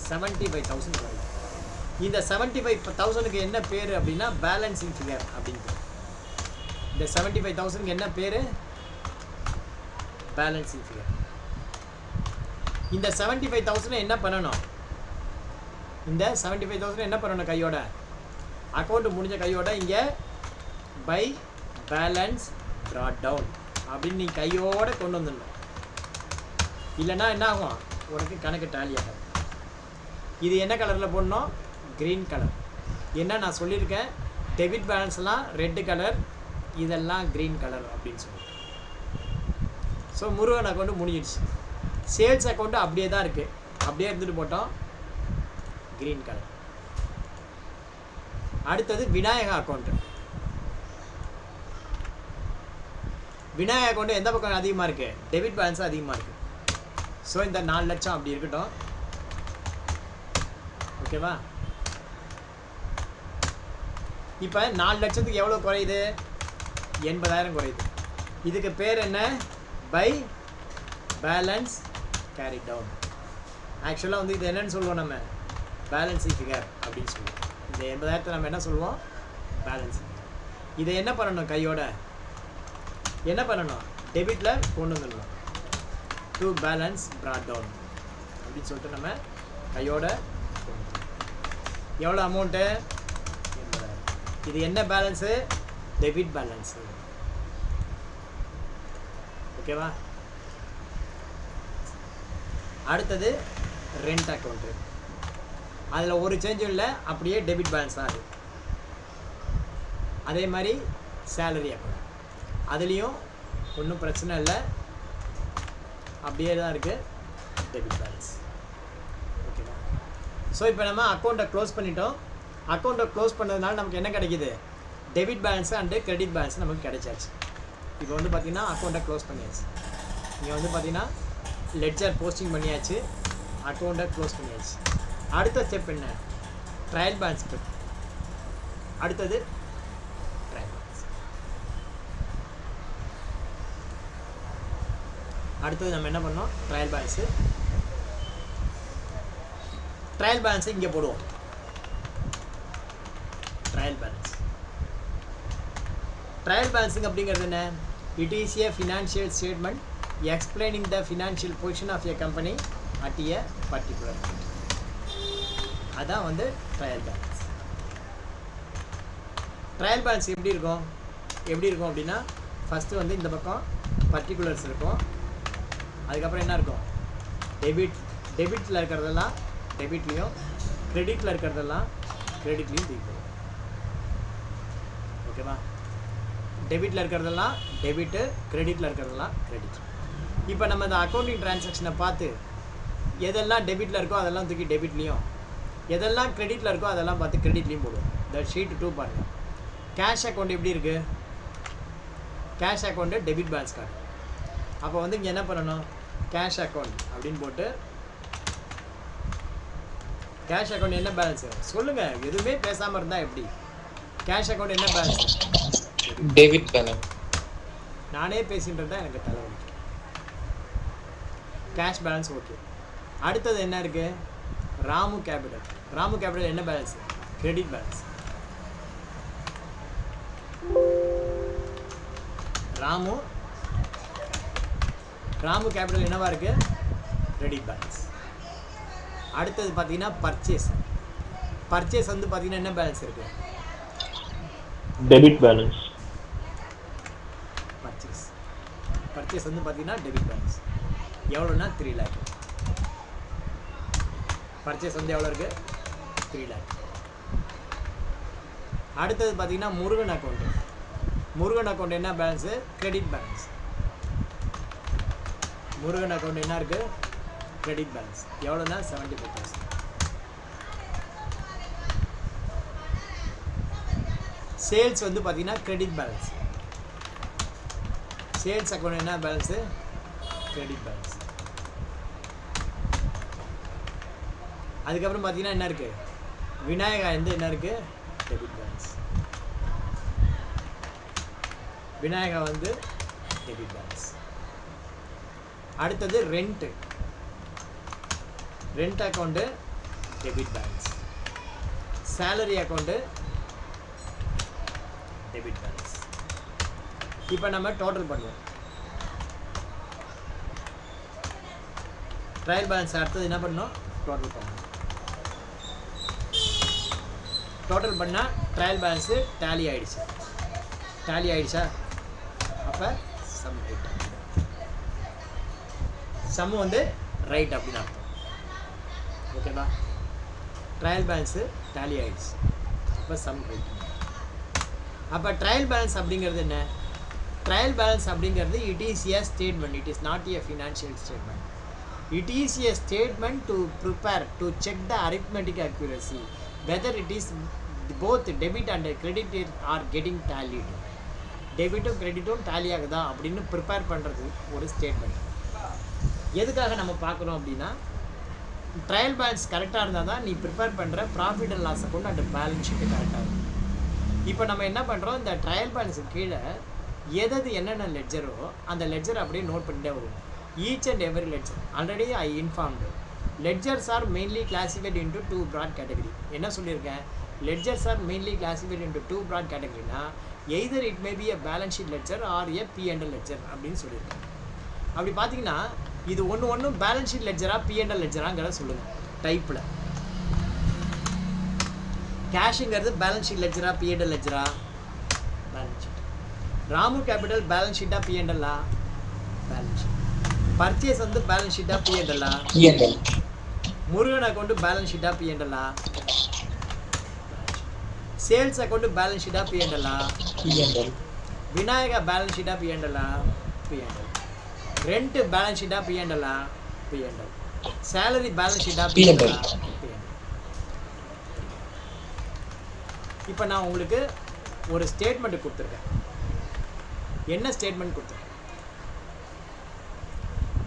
75,000 குறையுது. இந்த 75,000க்கு என்ன பேர் அப்படின்னா பேலன்சிங் ஃபிகர் அப்படின்ட்டு. இந்த 75,000க்கு என்ன பேர், பேலன்சிங் ஃபிகர். இந்த 75,000 என்ன பண்ணணும், இந்த 75,000 என்ன பண்ணணும், கையோட அக்கௌண்ட் முடிஞ்ச கையோட இங்கே பை பேலன்ஸ் ப்ராட் டவுன் அப்படின்னு நீ கையோட கொண்டு வந்துடணும். இல்லைன்னா என்ன ஆகும், உனக்கு கணக்கு டேலி ஆகும். இது என்ன கலரில் போடணும், க்ரீன் கலர். என்ன நான் சொல்லியிருக்கேன், டெபிட் பேலன்ஸ்லாம் ரெட்டு கலர், இதெல்லாம் க்ரீன் கலர் அப்படின்னு சொல்லிட்டு. ஸோ முருகன் அக்கௌண்ட்டு முடிஞ்சிடுச்சு. சேல்ஸ் அக்கௌண்ட்டு அப்படியே தான் இருக்குது, அப்படியே இருந்துட்டு போட்டோம், க்ரீன் கலர். அடுத்தது விநாயகா அக்கௌண்ட்டு. விநாயகா அக்கௌண்ட்டு எந்த பக்கம் அதிகமாக இருக்குது, டெபிட் பேலன்ஸ் அதிகமாக இருக்குது. ஸோ இந்த 4 லட்சம் அப்படி இருக்கட்டும், ஓகேவா. இப்போ 4 லட்சத்துக்கு எவ்வளோ குறையுது, 80,000 குறையுது. இதுக்கு பேர் என்ன, பை பேலன்ஸ் கேரி டவுன். ஆக்சுவலாக வந்து இது என்னன்னு சொல்லுவோம், நம்ம பேலன்சிங் ஃபிகர் அப்படின்னு சொல்லுவோம். இந்த 80,000 நம்ம என்ன சொல்லுவோம், பேலன்சிங். இதை என்ன பண்ணணும், கையோட என்ன பண்ணணும், டெபிட்டில் கொண்டு வந்துடணும். 2 balance brought down அப்படின்னு சொல்லிட்டு நம்ம கையோட எவ்வளோ அமௌண்ட்டு, 80,000. இது என்ன பேலன்ஸு, டெபிட் பேலன்ஸு, ஓகேவா. அடுத்தது ரெண்ட் அக்கௌண்ட்டு. அதில் ஒரு சேஞ்சும் இல்லை, அப்படியே டெபிட் பேலன்ஸ் தான் அது. அதே மாதிரி சேலரி அக்கௌண்ட், அதுலேயும் ஒன்றும் பிரச்சனை இல்லை, அப்படியே தான் இருக்குது, டெபிட் பேலன்ஸ், ஓகேவா. ஸோ இப்போ நம்ம அக்கௌண்ட்டை க்ளோஸ் பண்ணிட்டோம். அக்கௌண்ட்டை க்ளோஸ் பண்ணதுனால நமக்கு என்ன கிடைக்கிது, debit balance and credit balance நமக்கு கிடைச்சாச்சு. இப்போ வந்து பார்த்திங்கன்னா அக்கௌண்ட்டை க்ளோஸ் பண்ணியாச்சு. இங்கே வந்து பார்த்திங்கன்னா லெட்ஜர் போஸ்டிங் பண்ணியாச்சு, அக்கௌண்ட்டை க்ளோஸ் பண்ணியாச்சு. அடுத்த ஸ்டெப் என்ன, ட்ரையல் பேலன்ஸ் ஸ்டெப். அடுத்தது ட்ரையல் பேலன்ஸ். அடுத்தது நம்ம என்ன பண்ணோம், ட்ரையல் பேலன்ஸு. ட்ரையல் பேலன்ஸை இங்கே போடுவோம். ட்ரையல் பேலன்ஸ், ட்ரையல் பேலன்ஸிங் அப்படிங்கிறது என்ன, it is a financial statement explaining the financial position of a company at a particular. அதான் வந்து ட்ரையல் பேலன்ஸ். ட்ரையல் பேலன்ஸ் எப்படி இருக்கும் அப்படின்னா, ஃபஸ்ட்டு வந்து இந்த பக்கம் பர்டிகுலர்ஸ் இருக்கும், அதுக்கப்புறம் என்ன இருக்கும், டெபிட்டில் இருக்கிறதெல்லாம் டெபிட்லேயும், கிரெடிட்டில் இருக்கிறதெல்லாம் கிரெடிட்லேயும் தீர்க்கும், ஓகேவா. டெபிட்டில் இருக்கிறதெல்லாம் டெபிட்டு, கிரெடிட்டில் இருக்கிறதெல்லாம் கிரெடிட். இப்போ நம்ம இந்த அக்கௌண்டிங் ட்ரான்சாக்ஷனை பார்த்து எதெல்லாம் டெபிட்டில் இருக்கோ அதெல்லாம் தூக்கி டெபிட்லேயும், எதெல்லாம் கிரெடிட்டில் இருக்கோ அதெல்லாம் பார்த்து கிரெடிட்லேயும் போடுவோம். இந்த ஷீட் 2 பாருங்கள். கேஷ் அக்கௌண்ட் எப்படி இருக்குது, cash account debit balance card. அப்போ வந்து இங்கே என்ன பண்ணணும், கேஷ் அக்கௌண்ட் அப்படின்னு போட்டு, கேஷ் அக்கௌண்ட் என்ன பேலன்ஸு சொல்லுங்கள், எதுவுமே பேசாமல் இருந்தால் எப்படி. கேஷ் அக்கௌண்ட் என்ன பேலன்ஸ், டெபிட் பேலன்ஸ். நானே பேசிட்டு தான் எனக்கு தலைவலி. Cash balance okay. அடுத்தது என்ன இருக்குது, ராமு கேபிட்டல். ராமு கேபிட்டல் என்ன balance, credit balance. Ramu capital என்னவா இருக்குது, கிரெடிட் பேலன்ஸ். அடுத்தது பார்த்தீங்கன்னா பர்ச்சேஸ். பர்ச்சேஸ் வந்து பார்த்தீங்கன்னா என்ன பேலன்ஸ் இருக்குது, டெபிட் பேலன்ஸ். பர்ச்சேஸ் வந்து பார்த்தீங்கன்னா டெபிட் பேலன்ஸ். எவ்வளோன்னா 3 lakh. பர்ச்சேஸ் வந்து எவ்வளோ இருக்குது 3 lakh. அடுத்தது பார்த்தீங்கன்னா முருகன் அக்கௌண்ட்டு. முருகன் அக்கௌண்ட் என்ன balance? Credit balance. Murugan account என்ன இருக்குது? Credit balance. எவ்வளோனா 75,000. சேல்ஸ் வந்து பார்த்தீங்கன்னா கிரெடிட் பேலன்ஸ். சேல்ஸ் அக்கௌண்ட் என்ன பேலன்ஸு? Credit balance. அதுக்கப்புறம் பார்த்தீங்கன்னா என்ன இருக்குது? விநாயகா வந்து என்ன இருக்குது? Debit balance. விநாயகா வந்து டெபிட் பேலன்ஸ். அடுத்தது rent. Rent account debit balance. Salary account debit balance. இப்போ நம்ம டோட்டல் பண்ணுவோம். ட்ரையல் பேலன்ஸ் அடுத்தது என்ன பண்ணணும்? டோட்டல் பண்ணணும். டோட்டல் பண்ணால் ட்ரையல் பேலன்ஸு டேலி ஆகிடுச்சு. டேலி ஆகிடுச்சா? அப்போ சம் ரைட். சம் வந்து ரைட் அப்படின்னு அர்த்தம். ஓகேவா? ட்ரையல் பேலன்ஸு டேலி ஆகிடுச்சு. அப்போ சம் ரைட். அப்போ ட்ரையல் பேலன்ஸ் அப்படிங்கிறது என்ன? ட்ரையல் பேலன்ஸ் அப்படிங்கிறது it is A statement. It is not a financial statement. It is a statement to prepare to check the arithmetic accuracy whether it is both debit and credit are getting tallied. டெபிட்டும் கிரெடிட்டும் டேலி ஆகுதா அப்படின்னு ப்ரிப்பேர் பண்ணுறது ஒரு ஸ்டேட்மெண்ட். எதுக்காக நம்ம பார்க்குறோம் அப்படின்னா ட்ரையல் பேலன்ஸ் கரெக்டாக இருந்தால் தான் நீ ப்ரிப்பேர் பண்ணுற profit and loss account and balance sheet கரெக்டாக இருக்கும். இப்போ நம்ம என்ன பண்ணுறோம்? இந்த ட்ரையல் பேலன்ஸுக்கு கீழே எது என்னென்ன லெட்ஜரோ அந்த லெட்ஜர் அப்படியே நோட் பண்ணிட்டே வருவோம். Each and every ledger. Already I informed. Ledgers are mainly classified into 2 broad category. என்ன சொல்லியிருக்கேன்? Ledgers are mainly classified into 2 broad category. Either it may be a balance sheet ledger or a P&L ledger அப்படின்னு சொல்லியிருக்கேன். அப்படி பார்த்தீங்கன்னா இது ஒன்று பேலன்ஸ் ஷீட் லெட்ஜரா P&L லெட்ஜராங்கிறத சொல்லுங்கள் டைப்பில். கேஷுங்கிறது பேலன்ஸ் ஷீட் லெட்ஜரா P&L லெட்ஜரா? Balance sheet. Ramu capital balance ஷீட்டா P&L-ஆ? Balance sheet. பர்ச்சேஸ் வந்து பேலன்ஸ் ஷீட்டா P&L-ஆ? P&L. முருகன் அக்கௌண்ட் பேலன்ஸ் ஷீட்டா P&L-ஆ? சேல்ஸ் அக்கௌண்ட் பேலன்ஸ் ஷீட்டா P&L-ஆ? P&L. விநாயகா பேலன்ஸ் ஷீட்டா P&L-ஆ? P&L. ரெண்ட் பேலன்ஸ் ஷீட்டா P&L-ஆ? P&L. சேலரி பேலன்ஸ் ஷீட்டா P&L-ஆ? P&L. இப்போ நான் உங்களுக்கு ஒரு ஸ்டேட்மெண்ட் கொடுத்துருக்கேன். என்ன ஸ்டேட்மெண்ட் கொடுத்துருக்கேன்?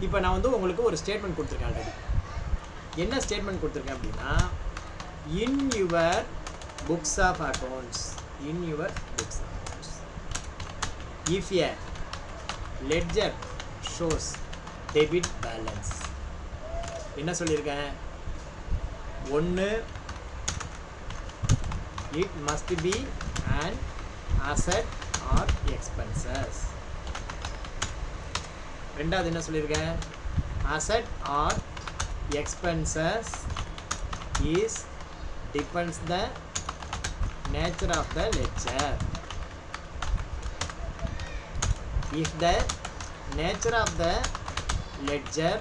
இப்போ நான் வந்து உங்களுக்கு ஒரு ஸ்டேட்மெண்ட் கொடுத்துருக்கேன் ஆல்ரெடி. என்ன ஸ்டேட்மெண்ட் கொடுத்துருக்கேன் அப்படின்னா in your books of accounts if a ledger shows debit balance என்ன சொல்லியிருக்கேன்? ஒன்று it must be an asset or expenses. ரெண்டாவது என்ன சொல்லியிருக்கேன்? Asset or expenses is depends the nature of the ledger. If the nature of the ledger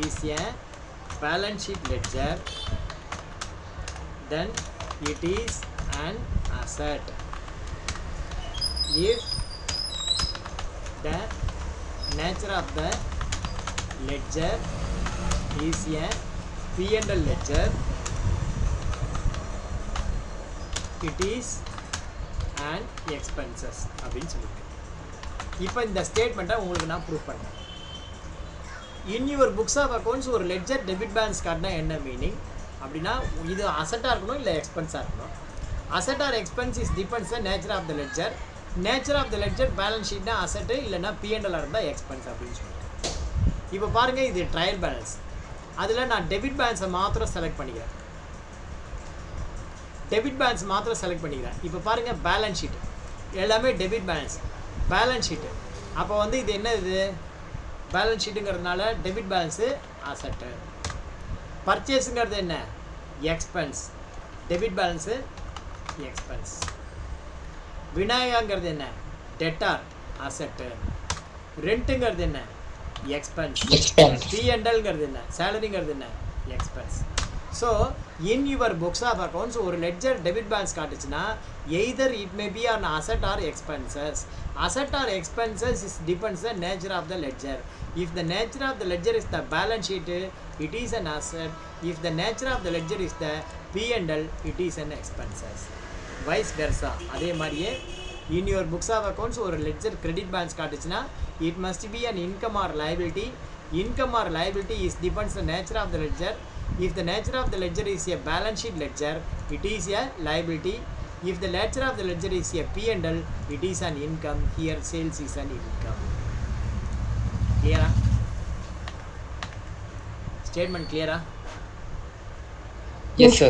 is a balance sheet ledger then it is an asset. If the nature of the ledger is a P&L ledger, it is an expenses அப்படின்னு சொல்லியிருக்கேன். இப்போ இந்த ஸ்டேட்மெண்ட்டை உங்களுக்கு நான் ப்ரூவ் பண்ணேன். In your books of accounts ஒரு லெட்ஜர் டெபிட் பேலன்ஸ் கார்டுனா என்ன மீனிங் அப்படின்னா இது அசட்டாக இருக்கணும் இல்லை எக்ஸ்பென்ஸாக இருக்கணும். Asset or expense is depends the nature of the ledger. Nature of the ledger balance ஷீட்னா அசட்டு இல்லைனா P&L இருந்தால் எக்ஸ்பென்ஸ் அப்படின்னு சொல்லிட்டு. இப்போ பாருங்கள் இது ட்ரையல் பேலன்ஸ். அதில் நான் டெபிட் பேலன்ஸை மாத்திரம் செலக்ட் பண்ணிக்கிறேன். டெபிட் பேலன்ஸ் மாத்திரம் செலக்ட் பண்ணிக்கிறேன். இப்போ பாருங்கள் பேலன்ஸ் ஷீட் எல்லாமே டெபிட் பேலன்ஸ் பேலன்ஸ் ஷீட்டு. அப்போ வந்து இது என்ன இது பேலன்ஸ் ஷீட்டுங்கிறதுனால டெபிட் பேலன்ஸு அசட்டு. பர்ச்சேஸுங்கிறது என்ன எக்ஸ்பென்ஸ். Debit balance expense. விநாயகாங்கிறது என்ன டெட்டார் அசட்டு. ரெண்ட்டுங்கிறது என்ன எக்ஸ்பென்ஸ். P&Lங்கிறது என்ன சேலரிங்கிறது என்ன expense. So in your books of accounts ஒரு லெட்ஜர் டெபிட் பேலன்ஸ் காட்டுச்சுன்னா either it may be an asset or expenses. Asset or expenses is depends the nature of the ledger. If the nature of the ledger is the balance sheet it is an asset. If the nature of the ledger is the P&L it is an expenses. Vice versa. அதே மாதிரியே in your books of accounts ஒரு ledger credit balance காட்டுச்சுன்னா it must be an income or liability. Income or liability is depends the nature of the ledger. If the nature of the ledger is a balance sheet ledger, it is a liability. If the nature of the ledger is a P&L, it is an income. Here sales is an income. Clear? Statement clear? Yes, sir.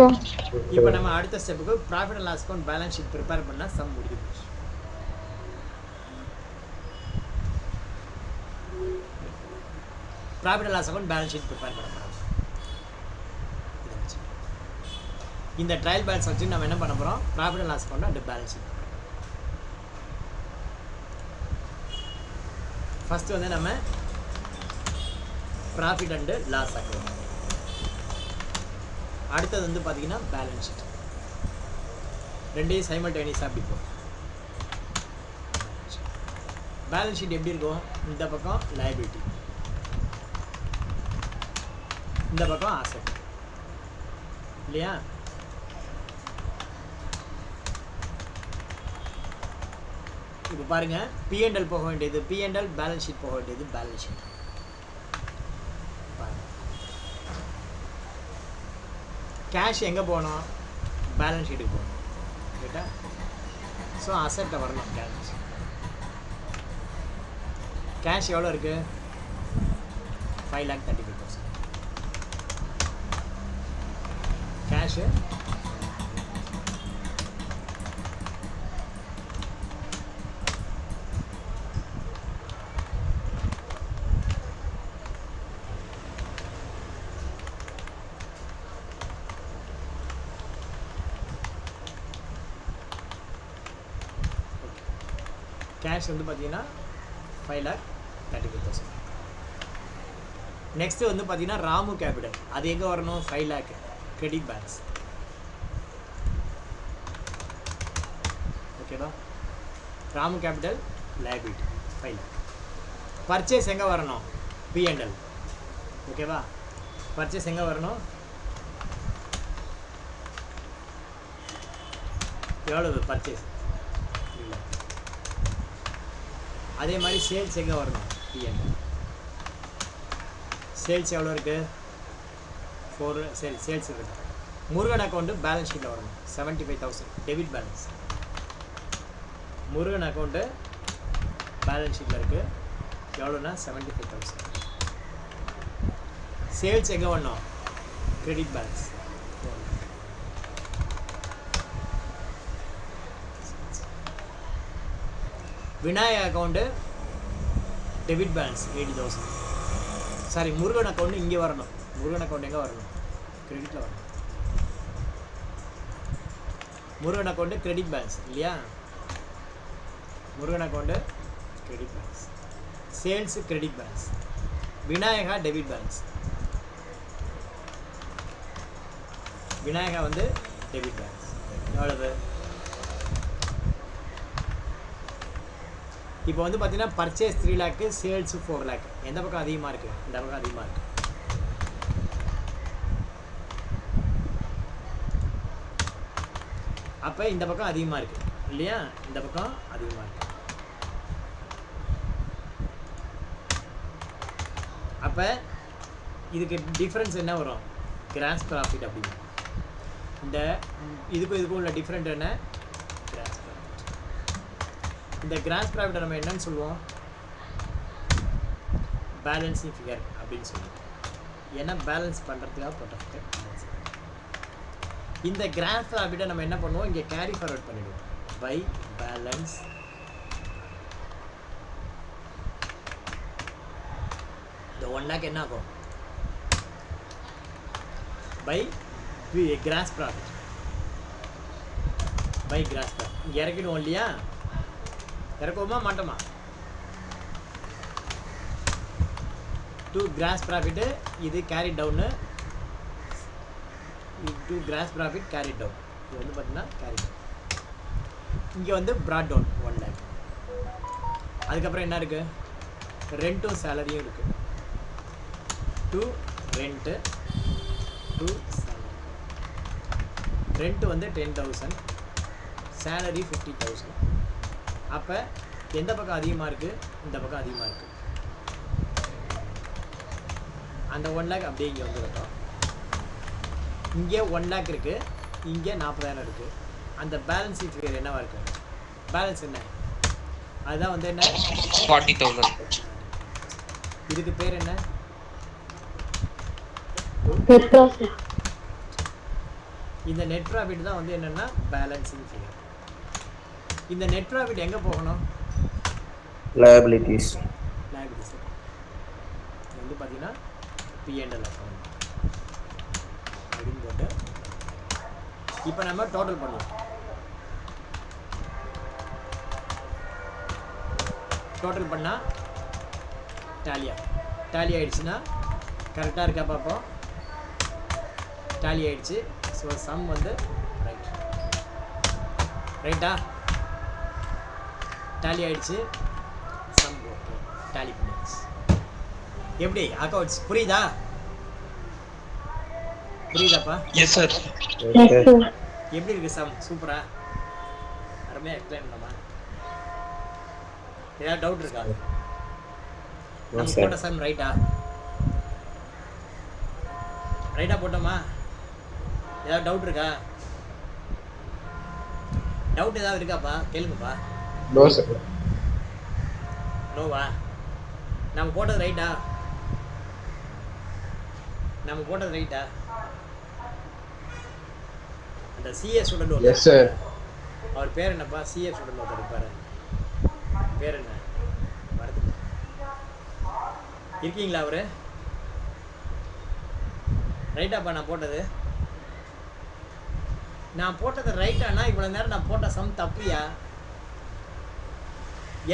இப்போ நம்ம அடுத்த ஸ்டெப்புக்கு profit and loss account balance sheet prepare பண்ணா சம் முடியும். Profit and loss account balance sheet prepare பண்ண போகிறோம். இந்த ட்ரையல் பேலன்ஸ் வச்சு நம்ம என்ன பண்ண போகிறோம்? Profit and loss account and balance sheet. First வந்து நம்ம ப்ராஃபிட் அண்டு லாஸ் அக்கவுண்ட், அடுத்தது வந்து பார்த்தீங்கன்னா பேலன்ஸ் ஷீட். ரெண்டையும் சைமல்டேனியஸாக அப்படி போகும். பேலன்ஸ் ஷீட் எப்படி இருக்கும்? இந்த பக்கம் லைபிலிட்டி, இந்த பக்கம் அசெட் இல்லையா? இப்போ பாருங்க, P&L போக வேண்டியது P&L, பேலன்ஸ் ஷீட் போக வேண்டியது பேலன்ஸ் ஷீட். கேஷ் எங்கே போகணும்? பேலன்ஸ் ஷீட்டுக்கு போகணும். ரைட்டா? ஸோ அசெட்டை வரணும். கேஷ் எவ்வளோ இருக்குது? 5,35,000 கேஷு. கேஷ் வந்து பார்த்தீங்கன்னா 5,35,000. நெக்ஸ்ட்டு வந்து பார்த்தீங்கன்னா ராமு கேபிட்டல். அது எங்கே வரணும்? 5 lakh கிரெடிட் பேலன்ஸ். ஓகேவா? Ramu capital liability 5 lakh. Purchase எங்கே வரணும்? P&L. ஓகேவா? பர்ச்சேஸ் எங்கே வரணும்? எவ்வளவு பர்ச்சேஸ்? இல்லை. அதே மாதிரி சேல்ஸ் எங்கே வரணும்? P&L. சேல்ஸ் எவ்வளோ இருக்குது? 4 சேல்ஸ் இருக்குது. முருகன் அக்கௌண்ட்டு பேலன்ஸ் ஷீட்டில் வரணும். 75,000 debit balance. Murugan account balance ஷீட்டில் இருக்குது. எவ்வளோனா 75,000. சேல்ஸ் எங்கே வரணும்? Credit balance. Vinayagar account debit balance 80,000. Sorry, Murugan account இங்கே வரணும். முருகன் அக்கௌண்ட் எங்கே வரணும்? கிரெடிட்டில் வரணும். முருகன் அக்கௌண்ட்டு கிரெடிட் பேலன்ஸ் இல்லையா? Murugan account credit balance. Sales credit balance. Vinayaka debit balance. Vinayaka வந்து டெபிட் பேலன்ஸ். எவ்வளவு? இப்போ வந்து பார்த்தீங்கன்னா பர்ச்சேஸ் 3 lakh, சேல்ஸு 4 lakh. எந்த பக்கம் அதிகமாக இருக்குது? இந்த பக்கம் அதிகமாக இருக்குது. அப்போ இந்த பக்கம் அதிகமாக இருக்குது இல்லையா? இந்த பக்கம் அதிகமாக இருக்குது. அப்போ இதுக்கு டிஃப்ரென்ஸ் என்ன வரும்? கிராஸ் ப்ராஃபிட் அப்படின்னு. இந்த இதுக்கும் உள்ள டிஃப்ரெண்ட் என்ன? Gross profit. இந்த கிராஸ் ப்ராஃபிட்டை நம்ம என்னன்னு சொல்லுவோம்? பேலன்சிங் ஃபிகர் அப்படின்னு சொல்லுவோம். ஏன்னா பேலன்ஸ் பண்ணுறதுக்காக போட்ட பேலன்ஸ். இந்த கிராஸ் ப்ராஃபிட்டை நம்ம என்ன பண்ணுவோம்? இங்கே கேரி ஃபார்வர்ட் பண்ணிடுவோம். பை பேலன்ஸ் இந்த 1 lakh என்ன ஆகும்? By gross profit. By gross profit இறக்கிடுவோம் இல்லையா? இறக்குவோமா மாட்டோமா? டு கிராஸ் ப்ராஃபிட்டு இது carry down to gross profit carry down. இது வந்து பார்த்தீங்கன்னா கேரி டவுன். இங்கே வந்து ப்ராட் டவுன் 1 lakh. அதுக்கப்புறம் என்ன இருக்குது? ரெண்ட்டும் சேலரியும் இருக்குது. To rent to salary. Rent வந்து 10,000, சேலரி 50,000. அப்போ எந்த பக்கம் அதிகமாக இருக்குது? இந்த பக்கம் அதிகமாக இருக்குது. அந்த 1 lakh அப்படியே இங்கே வந்து இருக்கும். இங்கே 1 lakh இருக்குது, இங்கே 40,000 இருக்குது. அந்த பேலன்ஸ் ஃபிகர் என்னவா இருக்குது? பேலன்ஸ் என்ன? அதுதான் வந்து என்ன? 40,000. இதுக்கு பேர் என்ன? இந்த நெட் ப்ராஃபிட் தான் வந்து என்னென்னா பேலன்சிங் ஃபிகர். இந்த நெட் ப்ராஃபிட் எங்கே போகணும்? liabilities. லைபிலிட்டிஸ். இது வந்து பார்த்தீங்கன்னா P&L அக்கௌண்ட் அப்படின்னு போட்டு இப்போ நம்ம டோட்டல் பண்ணுவோம். டோட்டல் பண்ணால் டேலி ஆகிடுச்சுன்னா கரெக்டாக இருக்கா பார்ப்போம். டேலி ஆகிடுச்சு. ஸோ சம் வந்து ரைட்டா டேலி ஆகிடுச்சு. சம் ஓகே டேலி பண்ணிடுச்சு. எப்படி அக்கௌண்ட்ஸ் புரியுதாப்பா? Yes sir. எப்படி இருக்கு சம்? சூப்பரா அருமையாக எக்ஸ்பிளைன் பண்ணலாமா? ஏதாவது டவுட் இருக்கா? நம்ம போட்ட சம் ரைட்டா போட்டோமா? ஏதாவது டவுட் இருக்கா? டவுட் ஏதாவது இருக்காப்பா? கேளுங்கப்பா. No sir. நோவா? நம்ம போட்டது ரைட்டா? அந்த சிஏ ஸ்டூடெண்ட் ஒருத்தர். Yes sir. அவர் பேர் என்னப்பா? சிஏ ஸ்டூடெண்ட் ஒருத்தர் இருப்பாரு. பேர் என்ன? மறந்துட்டேன். இருக்கீங்களா அவரு? ரைட்டாப்பா நான் போட்டது ரைட்டானா இவ்வளோ நேரம் நான் போட்ட சம் தப்புயா?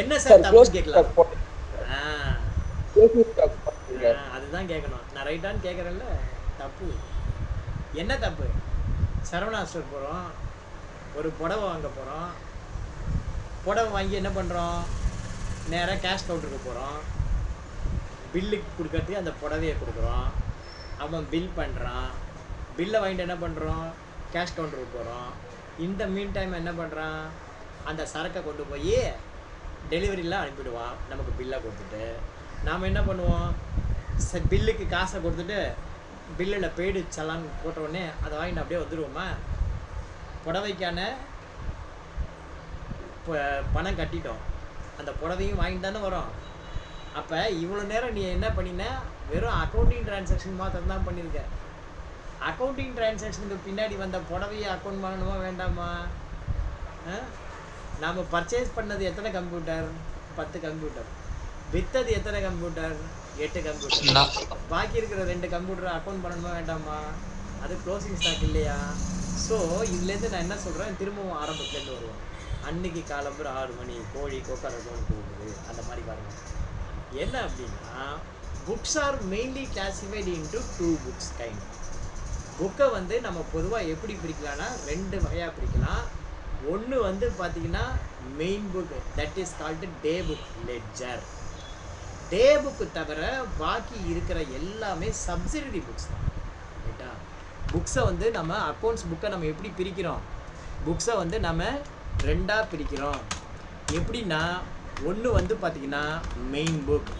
என்ன சார் தப்புன்னு கேட்கலாம். அதுதான் கேட்கணும். நான் ரைட்டான்னு கேட்குறேன்ல. தப்பு என்ன தப்பு? சரவணா ஸ்டோர் போகிறோம், ஒரு புடவை வாங்க போகிறோம். புடவை வாங்கி என்ன பண்ணுறோம்? நேராக கேஷ் கவுண்டருக்கு போகிறோம். பில்லுக்கு கொடுக்கறதுக்கு அந்த புடவையை கொடுக்குறோம். அவன் பில் பண்ணுறான். பில்லை வாங்கிட்டு என்ன பண்ணுறோம்? கேஷ் கவுண்டருக்கு போகிறோம். இந்த மீன் டைம் என்ன பண்ணுறான்? அந்த சரக்கை கொண்டு போய் டெலிவரியில் அனுப்பிடுவான் நமக்கு பில்லை கொடுத்துட்டு. நாம் என்ன பண்ணுவோம்? பில்லுக்கு காசை கொடுத்துட்டு பில்லில் பெய்டு சலான் போட்ட உடனே அதை வாங்கிட்டு அப்படியே வந்துடுவோமா? புடவைக்கான பணம் கட்டிட்டோம், அந்த புடவையும் வாங்கிட்டு தானே வரோம். அப்போ இவ்வளோ நேரம் நீ என்ன பண்ணின? வெறும் அக்கௌண்டிங் டிரான்சாக்ஷன் மாத்திரம் தான் பண்ணியிருக்க. அக்கௌண்டிங் டிரான்சாக்ஷனுக்கு பின்னாடி வந்த புடவையை அக்கௌண்ட் வாங்கணுமா வேண்டாமா? நாம் பர்ச்சேஸ் பண்ணது எத்தனை கம்ப்யூட்டர்? 10 கம்ப்யூட்டர். விற்றது எத்தனை கம்ப்யூட்டர்? 8 கம்ப்யூட்டர். பாக்கி இருக்கிற 2 கம்ப்யூட்டர் அக்கௌண்ட் பண்ணணுமா வேண்டாமா? அது க்ளோசிங் ஸ்டாக் இல்லையா? ஸோ இதுலேருந்து நான் என்ன சொல்கிறேன்? திரும்பவும் ஆரம்பத்துலேருந்து வருவோம். அன்னைக்கு காலம்புற 6 மணி கோழி கொக்கரகோன்னு போகுது. அந்த மாதிரி பாருங்க. என்ன அப்படின்னா books are mainly classified into 2 books kind. புக்கை வந்து நம்ம பொதுவாக எப்படி பிரிக்கலாம்னா 2 வகையாக பிரிக்கலாம். ஒன்று வந்து பார்த்தீங்கன்னா main book, that is called day book ledger. Day book தவிர பாக்கி இருக்கிற எல்லாமே சப்சிடரி புக்ஸ் தான். ரைட்டா? புக்ஸை வந்து நம்ம அக்கௌண்ட்ஸ் புக்கை நம்ம எப்படி பிரிக்கிறோம்? புக்ஸை வந்து நம்ம 2ஆக பிரிக்கிறோம். எப்படின்னா ஒன்று வந்து பார்த்திங்கன்னா மெயின் புக்.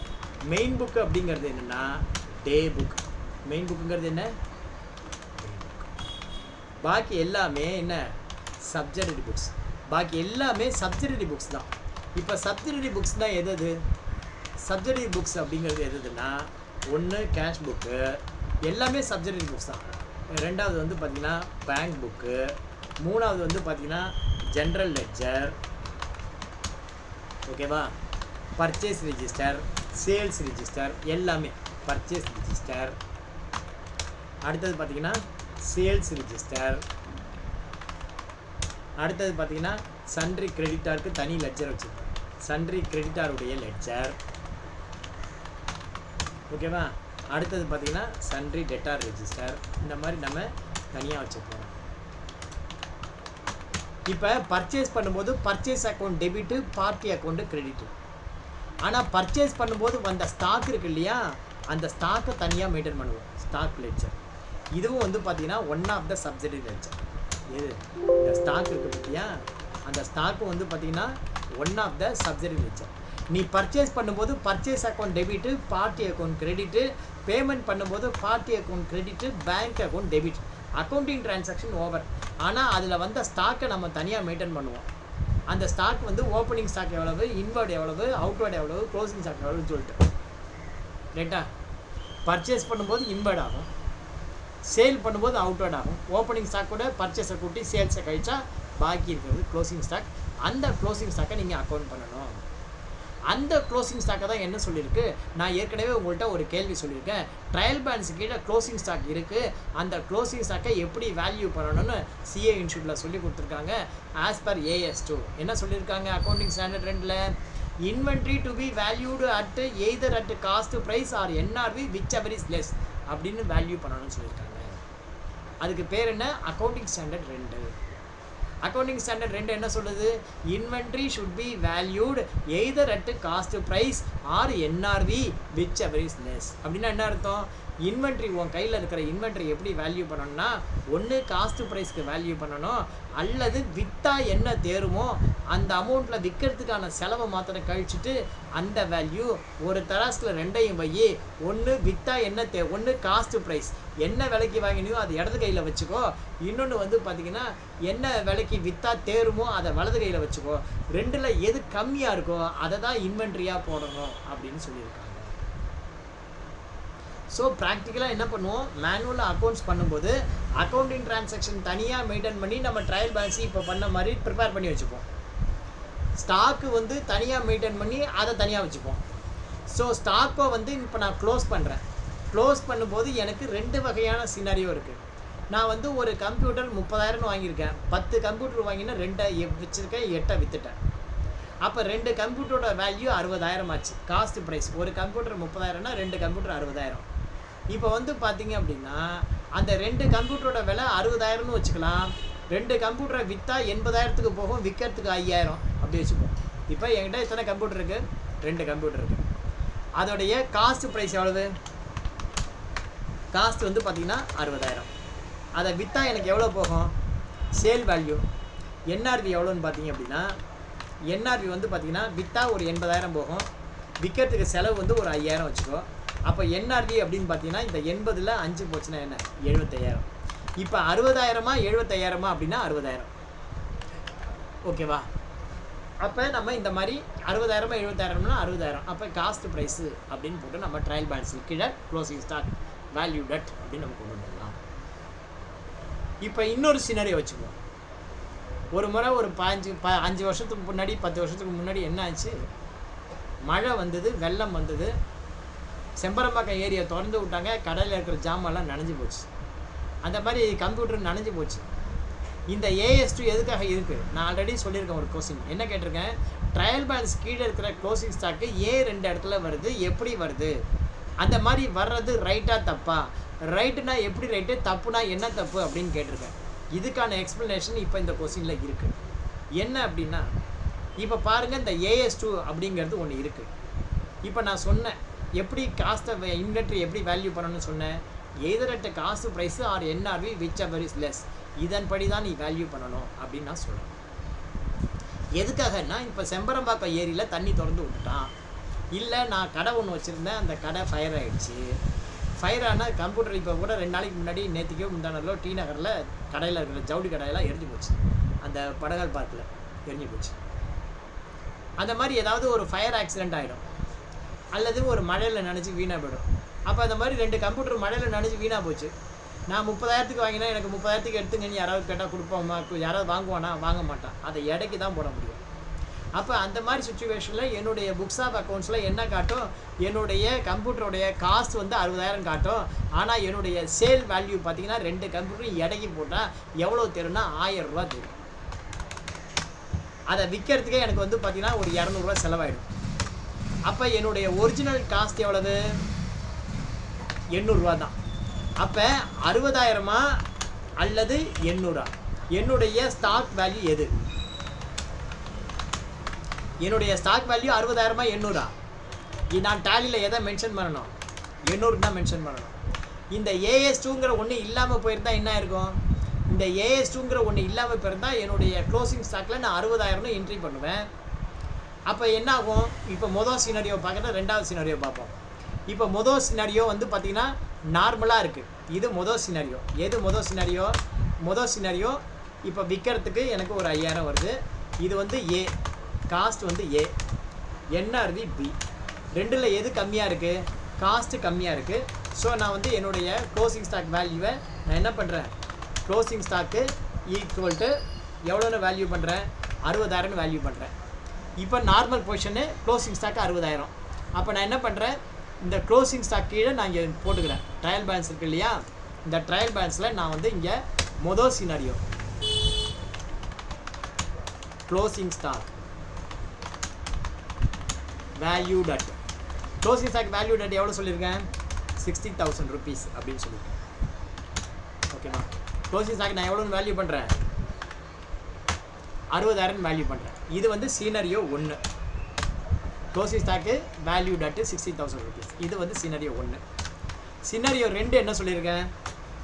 மெயின் புக்கு அப்படிங்கிறது என்னென்னா டே புக். மெயின் புக்குங்கிறது என்ன? பாக்கி எல்லாமே என்ன? Subsidiary books. பாக்கி எல்லாமே சப்சிடரி புக்ஸ் தான். இப்போ சப்சிடரி புக்ஸ்னால் எது? சப்சிடரி புக்ஸ் அப்படிங்கிறது எதுன்னா ஒன்று கேஷ் புக்கு, எல்லாமே சப்சிடரி புக்ஸ் தான். ரெண்டாவது வந்து பார்த்திங்கன்னா பேங்க் புக்கு. மூணாவது வந்து பார்த்திங்கன்னா ஜென்ரல் லெட்ஜர். ஓகேவா? பர்ச்சேஸ் ரிஜிஸ்டர், சேல்ஸ் ரிஜிஸ்டர், எல்லாமே பர்ச்சேஸ் ரிஜிஸ்டர். அடுத்தது பார்த்திங்கன்னா சேல்ஸ் ரிஜிஸ்டர். அடுத்தது பார்த்திங்கன்னா சன்ட்ரி கிரெடிட்டாருக்கு தனி லெட்ஜர் வச்சுருக்கோம். சன்ட்ரி கிரெடிட்டாருடைய லெட்ஜர். ஓகேவா? அடுத்தது பார்த்திங்கன்னா சன்ட்ரி டெட்டார் ரெஜிஸ்டர். இந்த மாதிரி நம்ம தனியாக வச்சுப்போம். இப்போ பர்ச்சேஸ் பண்ணும்போது purchase account debit, party account credit. ஆனால் பர்ச்சேஸ் பண்ணும்போது வந்த ஸ்டாக் இருக்கு இல்லையா, அந்த ஸ்டாக்கை தனியாக மெயின்டைன் பண்ணுவோம், ஸ்டாக் லெட்ஜர். இதுவும் வந்து பார்த்தீங்கன்னா one of the subsidiary ledger. எது இந்த ஸ்டாக் இருக்குது பார்த்தியா, அந்த ஸ்டாக்கும் வந்து பார்த்தீங்கன்னா one of the subsidiary ledger. நீ பர்ச்சேஸ் பண்ணும்போது purchase account debit, party account credit, payment பண்ணும்போது party account credit, bank account debit. Accounting transaction over. ஆனால் அதில் வந்த ஸ்டாக்கை நம்ம தனியாக மெயின்டைன் பண்ணுவோம். அந்த ஸ்டாக் வந்து ஓப்பனிங் ஸ்டாக் எவ்வளவு, இன்வர்ட் எவ்வளவு, அவுட்வர்ட் எவ்வளவு, க்ளோசிங் ஸ்டாக் எவ்வளோன்னு சொல்லிட்டு ரைட்டா. பர்ச்சேஸ் பண்ணும்போது இன்வர்ட் ஆகும், சேல் பண்ணும்போது அவுட்வர்ட் ஆகும். ஓப்பனிங் ஸ்டாக்கோட பர்ச்சேஸை கூட்டி சேல்ஸை கழிச்சா பாக்கி இருக்கிறது க்ளோசிங் ஸ்டாக். அந்த க்ளோசிங் ஸ்டாக்கை நீங்கள் அக்கௌண்ட் பண்ணணும். அந்த க்ளோசிங் ஸ்டாக்கை தான் என்ன சொல்லியிருக்கு, நான் ஏற்கனவே உங்கள்கிட்ட ஒரு கேள்வி சொல்லியிருக்கேன். ட்ரையல் பேலன்ஸ் கீழே க்ளோசிங் ஸ்டாக் இருக்குது, அந்த க்ளோசிங் ஸ்டாக்கை எப்படி வேல்யூ பண்ணணும்னு சிஏ இன்ஸ்டியூட்டில் சொல்லி கொடுத்துருக்காங்க. ஆஸ் பர் AS2 என்ன சொல்லியிருக்காங்க, அக்கௌண்டிங் ஸ்டாண்டர்ட் 2ல் inventory to be valued at either at cost price or NRV whichever is less அப்படின்னு வேல்யூ பண்ணணும்னு சொல்லியிருக்காங்க. அதுக்கு பேர் என்ன, அக்கௌண்டிங் ஸ்டாண்டர்ட் 2. அக்கௌண்டிங் ஸ்டாண்டர்ட் 2 என்ன சொல்லுது, inventory should be valued either at cost price or NRV whichever is less. அப்படின்னா என்ன அர்த்தம், இன்வென்ட்ரி உன் கையில் இருக்கிற இன்வென்ட்ரி எப்படி வேல்யூ பண்ணணும்னா, ஒன்று காஸ்ட் ப்ரைஸ்க்கு வேல்யூ பண்ணணும், அல்லது விற்றா என்ன தேருமோ அந்த அமௌண்ட்டில் விற்கிறதுக்கான செலவை மாத்திரம் கழிச்சுட்டு அந்த வேல்யூ ஒரு தராசில் ரெண்டையும் வை. ஒன்று விற்றா என்ன ஒன்று காஸ்ட் ப்ரைஸ் என்ன விலைக்கு வாங்கினியோ அது இடது கையில் வச்சுக்கோ, இன்னொன்று வந்து பார்த்திங்கன்னா என்ன விலைக்கு விற்றா தேருமோ அதை வலது கையில் வச்சுக்கோ. ரெண்டில் எது கம்மியாக இருக்கோ அதை தான் இன்வென்ட்ரியாக போடணும் அப்படின்னு சொல்லியிருக்காங்க. ஸோ ப்ராக்டிக்கலாக என்ன பண்ணுவோம், மேனுவலாக அக்கௌண்ட்ஸ் பண்ணும்போது அக்கௌண்டிங் டிரான்சாக்ஷன் தனியாக மெயின்டைன் பண்ணி நம்ம ட்ரையல் பேலன்ஸ் இப்போ பண்ண மாதிரி ப்ரிப்பேர் பண்ணி வச்சுப்போம். ஸ்டாக்கு வந்து தனியாக மெயின்டைன் பண்ணி அதை தனியாக வச்சுப்போம். ஸோ ஸ்டாக்கை வந்து இப்போ நான் க்ளோஸ் பண்ணுறேன். க்ளோஸ் பண்ணும்போது எனக்கு 2 வகையான சினாரியோ இருக்குது. நான் வந்து ஒரு கம்ப்யூட்டர் 30,000 வாங்கியிருக்கேன், 10 கம்ப்யூட்டர் வாங்கினா 2 வச்சுருக்கேன், 8 விற்றுட்டேன். அப்போ 2 கம்ப்யூட்டரோட வேல்யூ 60,000 ஆச்சு. காஸ்ட் ப்ரைஸ் ஒரு கம்ப்யூட்டர் 30,000னா 2 கம்ப்யூட்டர் 60,000. இப்போ வந்து பார்த்தீங்க அப்படின்னா அந்த 2 கம்ப்யூட்டரோட விலை 60,000னு வச்சுக்கலாம். 2 கம்ப்யூட்டரை விற்றா 80,000க்கு போகும், விற்கிறதுக்கு 5,000 அப்படி வச்சுப்போம். இப்போ என்கிட்ட எத்தனை கம்ப்யூட்டர் இருக்குது, 2 கம்ப்யூட்டர் இருக்குது. அதோடைய காஸ்ட் ப்ரைஸ் எவ்வளவு, காஸ்ட் வந்து பார்த்திங்கன்னா 60,000. அதை விற்றா எனக்கு எவ்வளோ போகும், சேல் வேல்யூ NRV எவ்வளோன்னு பார்த்தீங்க அப்படின்னா, NRV வந்து பார்த்திங்கன்னா விற்றா ஒரு 80,000 போகும், விற்கிறதுக்கு செலவு வந்து ஒரு 5,000 வச்சுக்கோ. அப்போ NRV அப்படின்னு பார்த்தீங்கன்னா இந்த 80ல் 5 போச்சுன்னா என்ன, 75,000. இப்போ 60,000மா 75,000மா அப்படின்னா 60,000. ஓகேவா. அப்போ நம்ம இந்த மாதிரி 60,000மா 75,000னா 60,000. அப்போ காஸ்ட் ப்ரைஸு அப்படின்னு போட்டு நம்ம ட்ரையல் பேலன்ஸ் கீழே க்ளோசிங் ஸ்டாக் வேல்யூ டட் அப்படின்னு நம்ம கொண்டு வந்துடலாம். இப்போ இன்னொரு சினாரியோ வச்சுக்குவோம். ஒரு முறை ஒரு 5 வருஷத்துக்கு முன்னாடி 10 வருஷத்துக்கு முன்னாடி என்ன ஆச்சு, மழை வந்தது, வெள்ளம் வந்தது, செம்பரம்பாக்கம் ஏரியா திறந்து விட்டாங்க, கடையில் இருக்கிற ஜாமான்லாம் நனைஞ்சு போச்சு. அந்த மாதிரி கம்ப்யூட்டர் நனைஞ்சு போச்சு. இந்த AS2 எதுக்காக இருக்குது, நான் ஆல்ரெடி சொல்லியிருக்கேன் ஒரு கொஸ்டின் என்ன கேட்டிருக்கேன், ட்ரையல் பேலன்ஸ் கீழே இருக்கிற க்ளோசிங் ஸ்டாக்கு ஏன் 2 இடத்துல வருது, எப்படி வருது, அந்த மாதிரி வர்றது ரைட்டாக தப்பா, ரைட்டுனா எப்படி ரைட்டு, தப்புனா என்ன தப்பு அப்படின்னு கேட்டிருக்கேன். இதுக்கான எக்ஸ்ப்ளனேஷன் இப்போ இந்த கொஸ்டினில் இருக்குது. என்ன அப்படின்னா, இப்போ பாருங்கள் இந்த AS2 அப்படிங்கிறது ஒன்று இருக்குது. இப்போ நான் சொன்னேன் எப்படி காஸ்ட்டை இன்வென்ட்ரி எப்படி வேல்யூ பண்ணணும்னு சொன்னேன், either at cost price or NRV whichever is less, இதன்படி தான் நீ வேல்யூ பண்ணணும் அப்படின்னு நான் சொல்கிறேன். எதுக்காகன்னா இப்போ செம்பரம்பாக்கம் ஏரியில் தண்ணி திறந்து விட்டுட்டான், இல்லை நான் கடை ஒன்று வச்சுருந்தேன், அந்த கடை ஃபயர் ஆகிடுச்சு. ஃபயர் ஆனால் கம்ப்யூட்டர் இப்போ கூட 2 நாளைக்கு முன்னாடி நேற்றுக்கோ முந்தானோ டி நகரில் கடையில் இருக்கிற ஜவுளி கடையெல்லாம் எரிஞ்சு போச்சு, அந்த படகால் பார்க்கில் எரிஞ்சு போச்சு. அந்த மாதிரி ஏதாவது ஒரு ஃபயர் ஆக்சிடெண்ட் ஆகிடும், அல்லது ஒரு மழையில் நனைச்சி வீணாக போயிடும். அப்போ அந்த மாதிரி 2 கம்ப்யூட்டர் மழையில் நனைச்சி வீணாக போச்சு. நான் 30,000க்கு வாங்கினா எனக்கு 30,000க்கு எடுத்துங்கன்னு யாராவது கேட்டால் கொடுப்போமா, யாராவது வாங்குவானா, வாங்க மாட்டான், அதை எடைக்கு தான் போட முடியும். அப்போ அந்த மாதிரி சுச்சுவேஷனில் என்னுடைய புக்ஸ் ஆஃப் அக்கௌண்ட்ஸில் என்ன காட்டும், என்னுடைய கம்ப்யூட்டருடைய காஸ்ட் வந்து 60,000 காட்டும். ஆனால் என்னுடைய சேல் வேல்யூ பார்த்திங்கன்னா 2 கம்ப்யூட்டரும் எடைக்கு போட்டால் எவ்வளோ தெரியும்னா 1000 ரூபா தெரியும். அதை விற்கிறதுக்கே எனக்கு வந்து பார்த்திங்கன்னா ஒரு 200 ரூபா செலவாயிடும். அப்போ என்னுடைய ஒரிஜினல் காஸ்ட் எவ்வளவு, 800 ரூபா தான். அப்போ 60,000மா அல்லது 800? என்னுடைய ஸ்டாக் வேல்யூ எது? என்னுடைய ஸ்டாக் வேல்யூ 60,000 800? நான் டேலியில் எதை மென்ஷன் பண்ணணும்? 800 தான் மென்ஷன் பண்ணணும். இந்த AS2ங்கிற ஒன்று இல்லாமல் போயிருந்தா என்ன இருக்கும்? இந்த AS2ங்கிற ஒன்று இல்லாமல் போயிருந்தா என்னுடைய க்ளோசிங் ஸ்டாக்கில் நான் 60,000 என்ட்ரி பண்ணுவேன். அப்போ என்ன ஆகும்? இப்போ மொதல் சினாரியோ பார்க்குறேன், ரெண்டாவது சினாரியோ பார்ப்போம். இப்போ மொதல் சினாரியோ வந்து பார்த்திங்கன்னா நார்மலாக இருக்குது. இது மொதல் சினாரியோ. எது மொதல் சினாரியோ? மொதல் சினாரியோ இப்போ விற்கிறதுக்கு எனக்கு ஒரு 5,000 வருது. இது வந்து ஏ, காஸ்ட் வந்து ஏ, NRV பி. ரெண்டில் எது கம்மியாக இருக்குது? காஸ்ட்டு கம்மியாக இருக்குது. ஸோ நான் வந்து என்னுடைய க்ளோசிங் ஸ்டாக் வேல்யூவை நான் என்ன பண்ணுறேன்? க்ளோசிங் ஸ்டாக்கு ஈக்குவல் டு எவ்வளோன்னு வேல்யூ பண்ணுறேன்? 60,000 வேல்யூ பண்ணுறேன். இப்போ நார்மல் பொசிஷனு க்ளோசிங் ஸ்டாக்கு 60,000. அப்போ நான் என்ன பண்ணுறேன்? இந்த க்ளோசிங் ஸ்டாக் கீழே நான் இங்கே போட்டுக்கிறேன். ட்ரையல் பேலன்ஸ் இருக்குது இல்லையா? இந்த ட்ரையல் பேலன்ஸில் நான் வந்து இங்கே மொதல் சினாரியோ க்ளோசிங் ஸ்டாக் வேல்யூ டட், க்ளோசிங் ஸ்டாக் வேல்யூ டட் எவ்வளோ சொல்லியிருக்கேன்? 60,000 rupees அப்படின்னு சொல்லியிருக்கேன். ஓகேவா? க்ளோசிங் ஸ்டாக் நான் எவ்வளோன்னு வேல்யூ பண்ணுறேன்? 60,000 வேல்யூ பண்ணுறேன். இது வந்து சீனரியோ 1. க்ளோசிங் ஸ்டாக்கு வேல்யூ டட்டு 60,000 rupees. இது வந்து சீனரியோ 1. சீனரியோ 2 என்ன சொல்லியிருக்கேன்?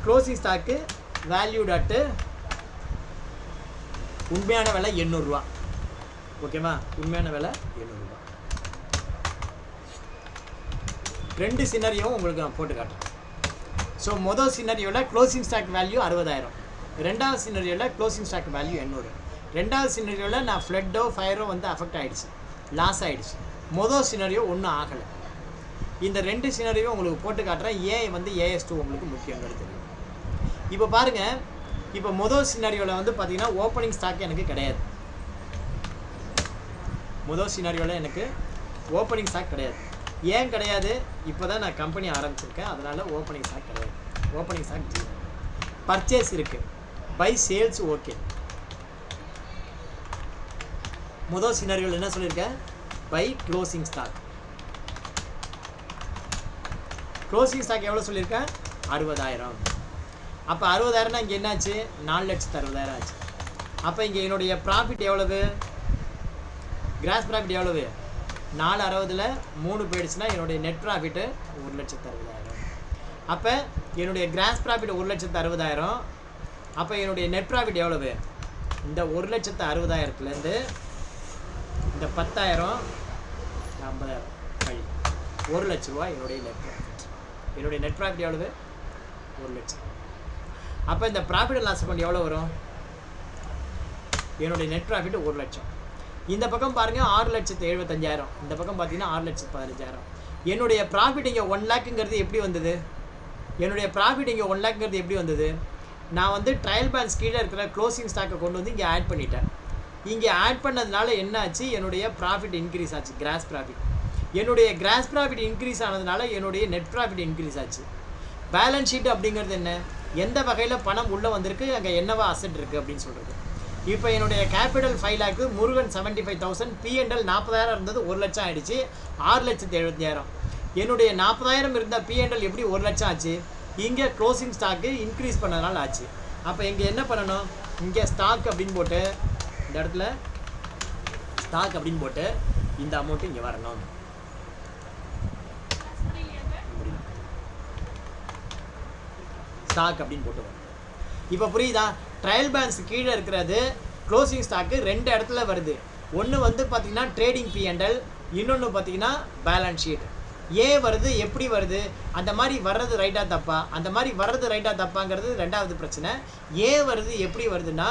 க்ளோசிங் ஸ்டாக்கு வேல்யூ டட்டு உண்மையான விலை 800 ரூபா. ஓகேவா? உண்மையான விலை 800 ரூபா. 2 சினரியோவும் உங்களுக்கு நான் போட்டு காட்டுறேன். ஸோ மொதல் சினரியோவில் க்ளோசிங் ஸ்டாக் வேல்யூ 60,000. ரெண்டாவது சினரியோவில் க்ளோசிங் ஸ்டாக் வேல்யூ 800. ரெண்டாவது சினரியோவில் நான் ஃப்ளட்டோ ஃபயரோ வந்து அஃபெக்ட் ஆகிடுச்சு, லாஸ் ஆகிடுச்சு. மொதல் சினரியோ ஒன்றும் ஆகலை. இந்த 2 சினரியோ உங்களுக்கு போட்டு காட்டுறேன். ஏன் வந்து AS2 உங்களுக்கு முக்கியங்கிறது தெரியும். இப்போ பாருங்கள், இப்போ மொதல் சினரியோவில் வந்து பார்த்தீங்கன்னா ஓப்பனிங் ஸ்டாக் எனக்கு கிடையாது. மொதல் சினரியோவில் எனக்கு ஓப்பனிங் ஸ்டாக் கிடையாது. ஏன் கிடையாது? இப்போ தான் நான் கம்பெனி ஆரம்பிச்சிருக்கேன், அதனால் ஓப்பனிங் ஸ்டாக் கிடையாது. ஓப்பனிங் ஸ்டாக் பர்ச்சேஸ் இருக்குது, பை சேல்ஸ் ஓகே. முதல் சினாரியோவில் என்ன சொல்லியிருக்கேன்? By closing stock. Closing stock எவ்வளோ சொல்லியிருக்கேன்? 60,000. அப்போ 60,000 இங்கே என்னாச்சு? 4,60,000 ஆச்சு. அப்போ இங்கே என்னுடைய ப்ராஃபிட் எவ்வளவு? கிராஸ் ப்ராஃபிட் எவ்வளவு? 460ல் 3 போயிடுச்சுன்னா என்னுடைய நெட் ப்ராஃபிட்டு 1,60,000. அப்போ என்னுடைய கிராஸ் ப்ராஃபிட் 1,60,000. அப்போ என்னுடைய நெட் ப்ராஃபிட் எவ்வளவு? இந்த 1,60,000லேருந்து இந்த 10,000 50,000 கழி 1,00,000 ரூபா என்னுடைய நெட் ப்ராஃபிட். என்னுடைய நெட் ப்ராஃபிட் எவ்வளவு? 1,00,000. அப்போ இந்த ப்ராஃபிட் அண்ட் லாஸ் அக்கௌண்ட் எவ்வளோ வரும்? என்னுடைய நெட் ப்ராஃபிட் 1,00,000. இந்த பக்கம் பாருங்கள் 6,75,000. இந்த பக்கம் பார்த்தீங்கன்னா 6,15,000. என்னுடைய ப்ராஃபிட் இங்கே 1 லேக்குங்கிறது எப்படி வந்தது? என்னுடைய ப்ராஃபிட் இங்கே 1 லேக்குங்கிறது எப்படி வந்தது? நான் வந்து ட்ரையல் பேலன்ஸ் கீழே இருக்கிற க்ளோசிங் ஸ்டாக்கை கொண்டு வந்து இங்கே ஆட் பண்ணிட்டேன். இங்கே ஆட் பண்ணதுனால என்ன ஆச்சு? என்னுடைய ப்ராஃபிட் இன்க்ரீஸ் ஆச்சு, கிராஸ் ப்ராஃபிட். என்னுடைய கிராஸ் ப்ராஃபிட் இன்க்ரீஸ் ஆனதுனால என்னுடைய நெட் ப்ராஃபிட் இன்க்ரீஸ் ஆச்சு. பேலன்ஸ் ஷீட் அப்படிங்கிறது என்ன? எந்த வகையில் பணம் உள்ளே வந்திருக்கு, அங்கே என்னவா அசெட் இருக்குது அப்படின்னு சொல்கிறது. இப்போ என்னுடைய கேபிட்டல் 5 லேக்கு, முருகன் 75,000, P&L 40,000 இருந்தது, 1,00,000 ஆகிடுச்சு, 6,70,000. என்னுடைய 40,000 இருந்த P&L எப்படி 1,00,000 ஆச்சு? இங்கே க்ளோசிங் ஸ்டாக்கு இன்க்ரீஸ் பண்ணதுனால ஆச்சு. அப்போ இங்கே என்ன பண்ணணும்? இங்கே ஸ்டாக் அப்படின்னு போட்டு இந்த இடத்துல ஸ்டாக் அப்படின்னு போட்டு இந்த அமௌண்ட்டு இங்கே வரணும். ஸ்டாக் அப்படின்னு போட்டு வரும். இப்போ புரியுதா? ட்ரையல் பேலன்ஸ் கீழே இருக்கிறது க்ளோசிங் ஸ்டாக்கு 2 இடத்துல வருது. ஒன்று வந்து பார்த்தீங்கன்னா ட்ரேடிங் P&L, இன்னொன்று பார்த்தீங்கன்னா பேலன்ஸ் ஷீட். ஏன் வருது, எப்படி வருது, அந்த மாதிரி வர்றது ரைட்டாக தப்பா? அந்த மாதிரி வர்றது ரைட்டாக தப்பாங்கிறது ரெண்டாவது பிரச்சனை. ஏன் வருது, எப்படி வருதுன்னா,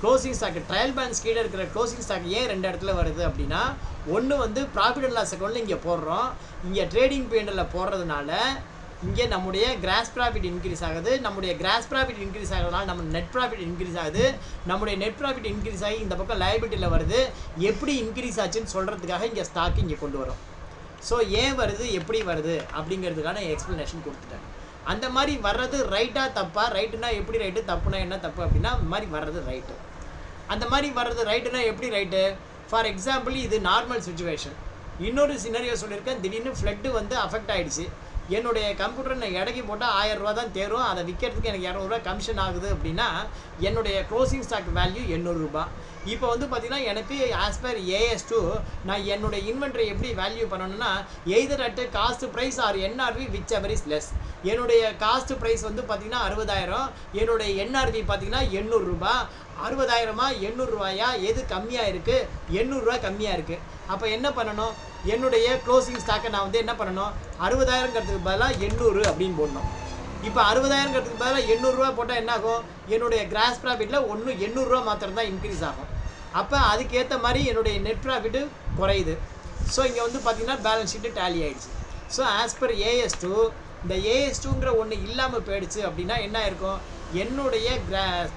க்ளோசிங் ஸ்டாக்கு ட்ரையல் பேலன்ஸ் கீழே இருக்கிற க்ளோசிங் ஸ்டாக் ஏன் 2 இடத்துல வருது அப்படின்னா, ஒன்று வந்து ப்ராஃபிட் அண்ட் லாஸ் அக்கௌண்ட்டில் இங்கே போடுறோம், இங்கே ட்ரேடிங் P&L போடுறதுனால இங்கே நம்முடைய கிராஸ் ப்ராஃபிட் இன்க்ரீஸ் ஆகுது. நம்முடைய கிராஸ் ப்ராஃபிட் இன்க்ரீஸ் ஆகிறதுனால நம்ம நெட் ப்ராஃபிட் இன்க்ரீஸ் ஆகுது. நம்முடைய நெட் ப்ராஃபிட் இன்க்ரீஸ் ஆகி இந்த பக்கம் லைபிலிட்டியில் வருது. எப்படி இன்க்ரீஸ் ஆச்சுன்னு சொல்கிறதுக்காக இங்கே ஸ்டாக் இங்கே கொண்டு வரும். ஸோ ஏன் வருது, எப்படி வருது அப்படிங்கிறதுக்கான எக்ஸ்ப்ளனேஷன் கொடுத்துட்டேன். அந்த மாதிரி வர்றது ரைட்டாக தப்பா? ரைட்டுனா எப்படி ரைட்டு, தப்புனா என்ன தப்பு அப்படின்னா, அந்த மாதிரி வர்றது ரைட்டு. அந்த மாதிரி வர்றது ரைட்டுனா எப்படி ரைட்டு? ஃபார் எக்ஸாம்பிள் இது நார்மல் சுச்சுவேஷன். இன்னொரு சினரியோ சொல்லியிருக்கேன், திடீர்னு ஃப்ளட்டு வந்து அஃபெக்ட் ஆகிடுச்சு. என்னுடைய கம்ப்யூட்டர் நான் எடைக்கு போட்டால் 1000 ரூபா தான் தேரும், அதை விற்கிறதுக்கு எனக்கு 200 ரூபா கமிஷன் ஆகுது அப்படின்னா என்னுடைய க்ளோசிங் ஸ்டாக் வேல்யூ 800 ரூபாய். இப்போ வந்து பார்த்தீங்கன்னா எனக்கு ஆஸ் பர் AS2 நான் என்னுடைய இன்வென்ட்ரி எப்படி வேல்யூ பண்ணணும்னா either at cost price or NRV whichever is less. என்னுடைய காஸ்ட் ப்ரைஸ் வந்து பார்த்தீங்கன்னா 60,000, என்னுடைய NRV பார்த்தீங்கன்னா 800 ரூபாய். 60,000 800 ரூபாயா, எது கம்மியாக இருக்குது? 800 ரூபா கம்மியாக இருக்குது. அப்போ என்ன பண்ணணும், என்னுடைய க்ளோசிங் ஸ்டாக்கை நான் வந்து என்ன பண்ணணும், 60,000ங்கிறதுக்கு பதிலாக 800 அப்படின்னு போடணும். இப்போ 60,000ங்கிறதுக்கு பதிலாக 800 ரூபா போட்டால் என்ன ஆகும், என்னுடைய கிராஸ் ப்ராஃபிட்டில் 800 ரூபா மாத்திரம் தான் இன்க்ரீஸ் ஆகும். அப்போ அதுக்கேற்ற மாதிரி என்னுடைய நெட் ப்ராஃபிட்டு குறையுது. ஸோ இங்கே வந்து பார்த்தீங்கன்னா பேலன்ஸ் ஷீட்டு டேலி ஆகிடுச்சு. ஸோ ஆஸ் பர் AS2 இந்த AS2ங்கிற ஒன்று இல்லாமல் போயிடுச்சு அப்படின்னா என்ன இருக்கும், என்னுடைய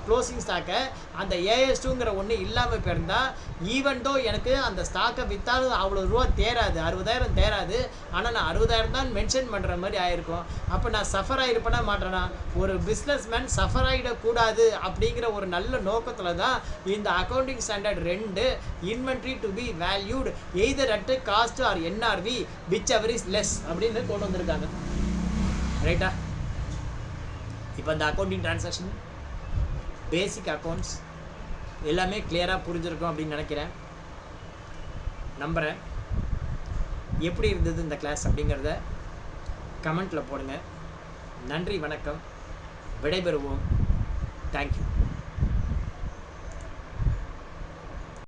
க்ளோசிங் ஸ்டாக்கை அந்த AS2ங்கிற ஒன்று இல்லாமல் போயிருந்தால் ஈவன் தோ எனக்கு அந்த ஸ்டாக்கை விற்றாலும் அவ்வளோ ரூபா தேராது, 60,000 தேராது, ஆனால் நான் 60,000 தான் மென்ஷன் பண்ணுற மாதிரி ஆயிருக்கும். அப்போ நான் சஃபர் ஆகிருப்பேனா மாட்டேனா? ஒரு பிஸ்னஸ் மேன் சஃபர் ஆகிடக்கூடாது அப்படிங்கிற ஒரு நல்ல நோக்கத்தில் தான் இந்த accounting standard 2 inventory to be valued either at cost or NRV whichever is less அப்படின்னு கொண்டு வந்திருக்காங்க. ரைட்டா? இப்போ இந்த அக்கௌண்டிங் ட்ரான்சாக்ஷன் பேசிக் அக்கௌண்ட்ஸ் எல்லாமே கிளியராக புரிஞ்சிருக்கும் அப்படின்னு நினைக்கிறேன், நம்புகிறேன். எப்படி இருந்தது இந்த கிளாஸ் அப்படிங்கிறத கமெண்ட்டில் போடுங்க. நன்றி, வணக்கம், விடைபெறுவோம். தேங்க்யூ.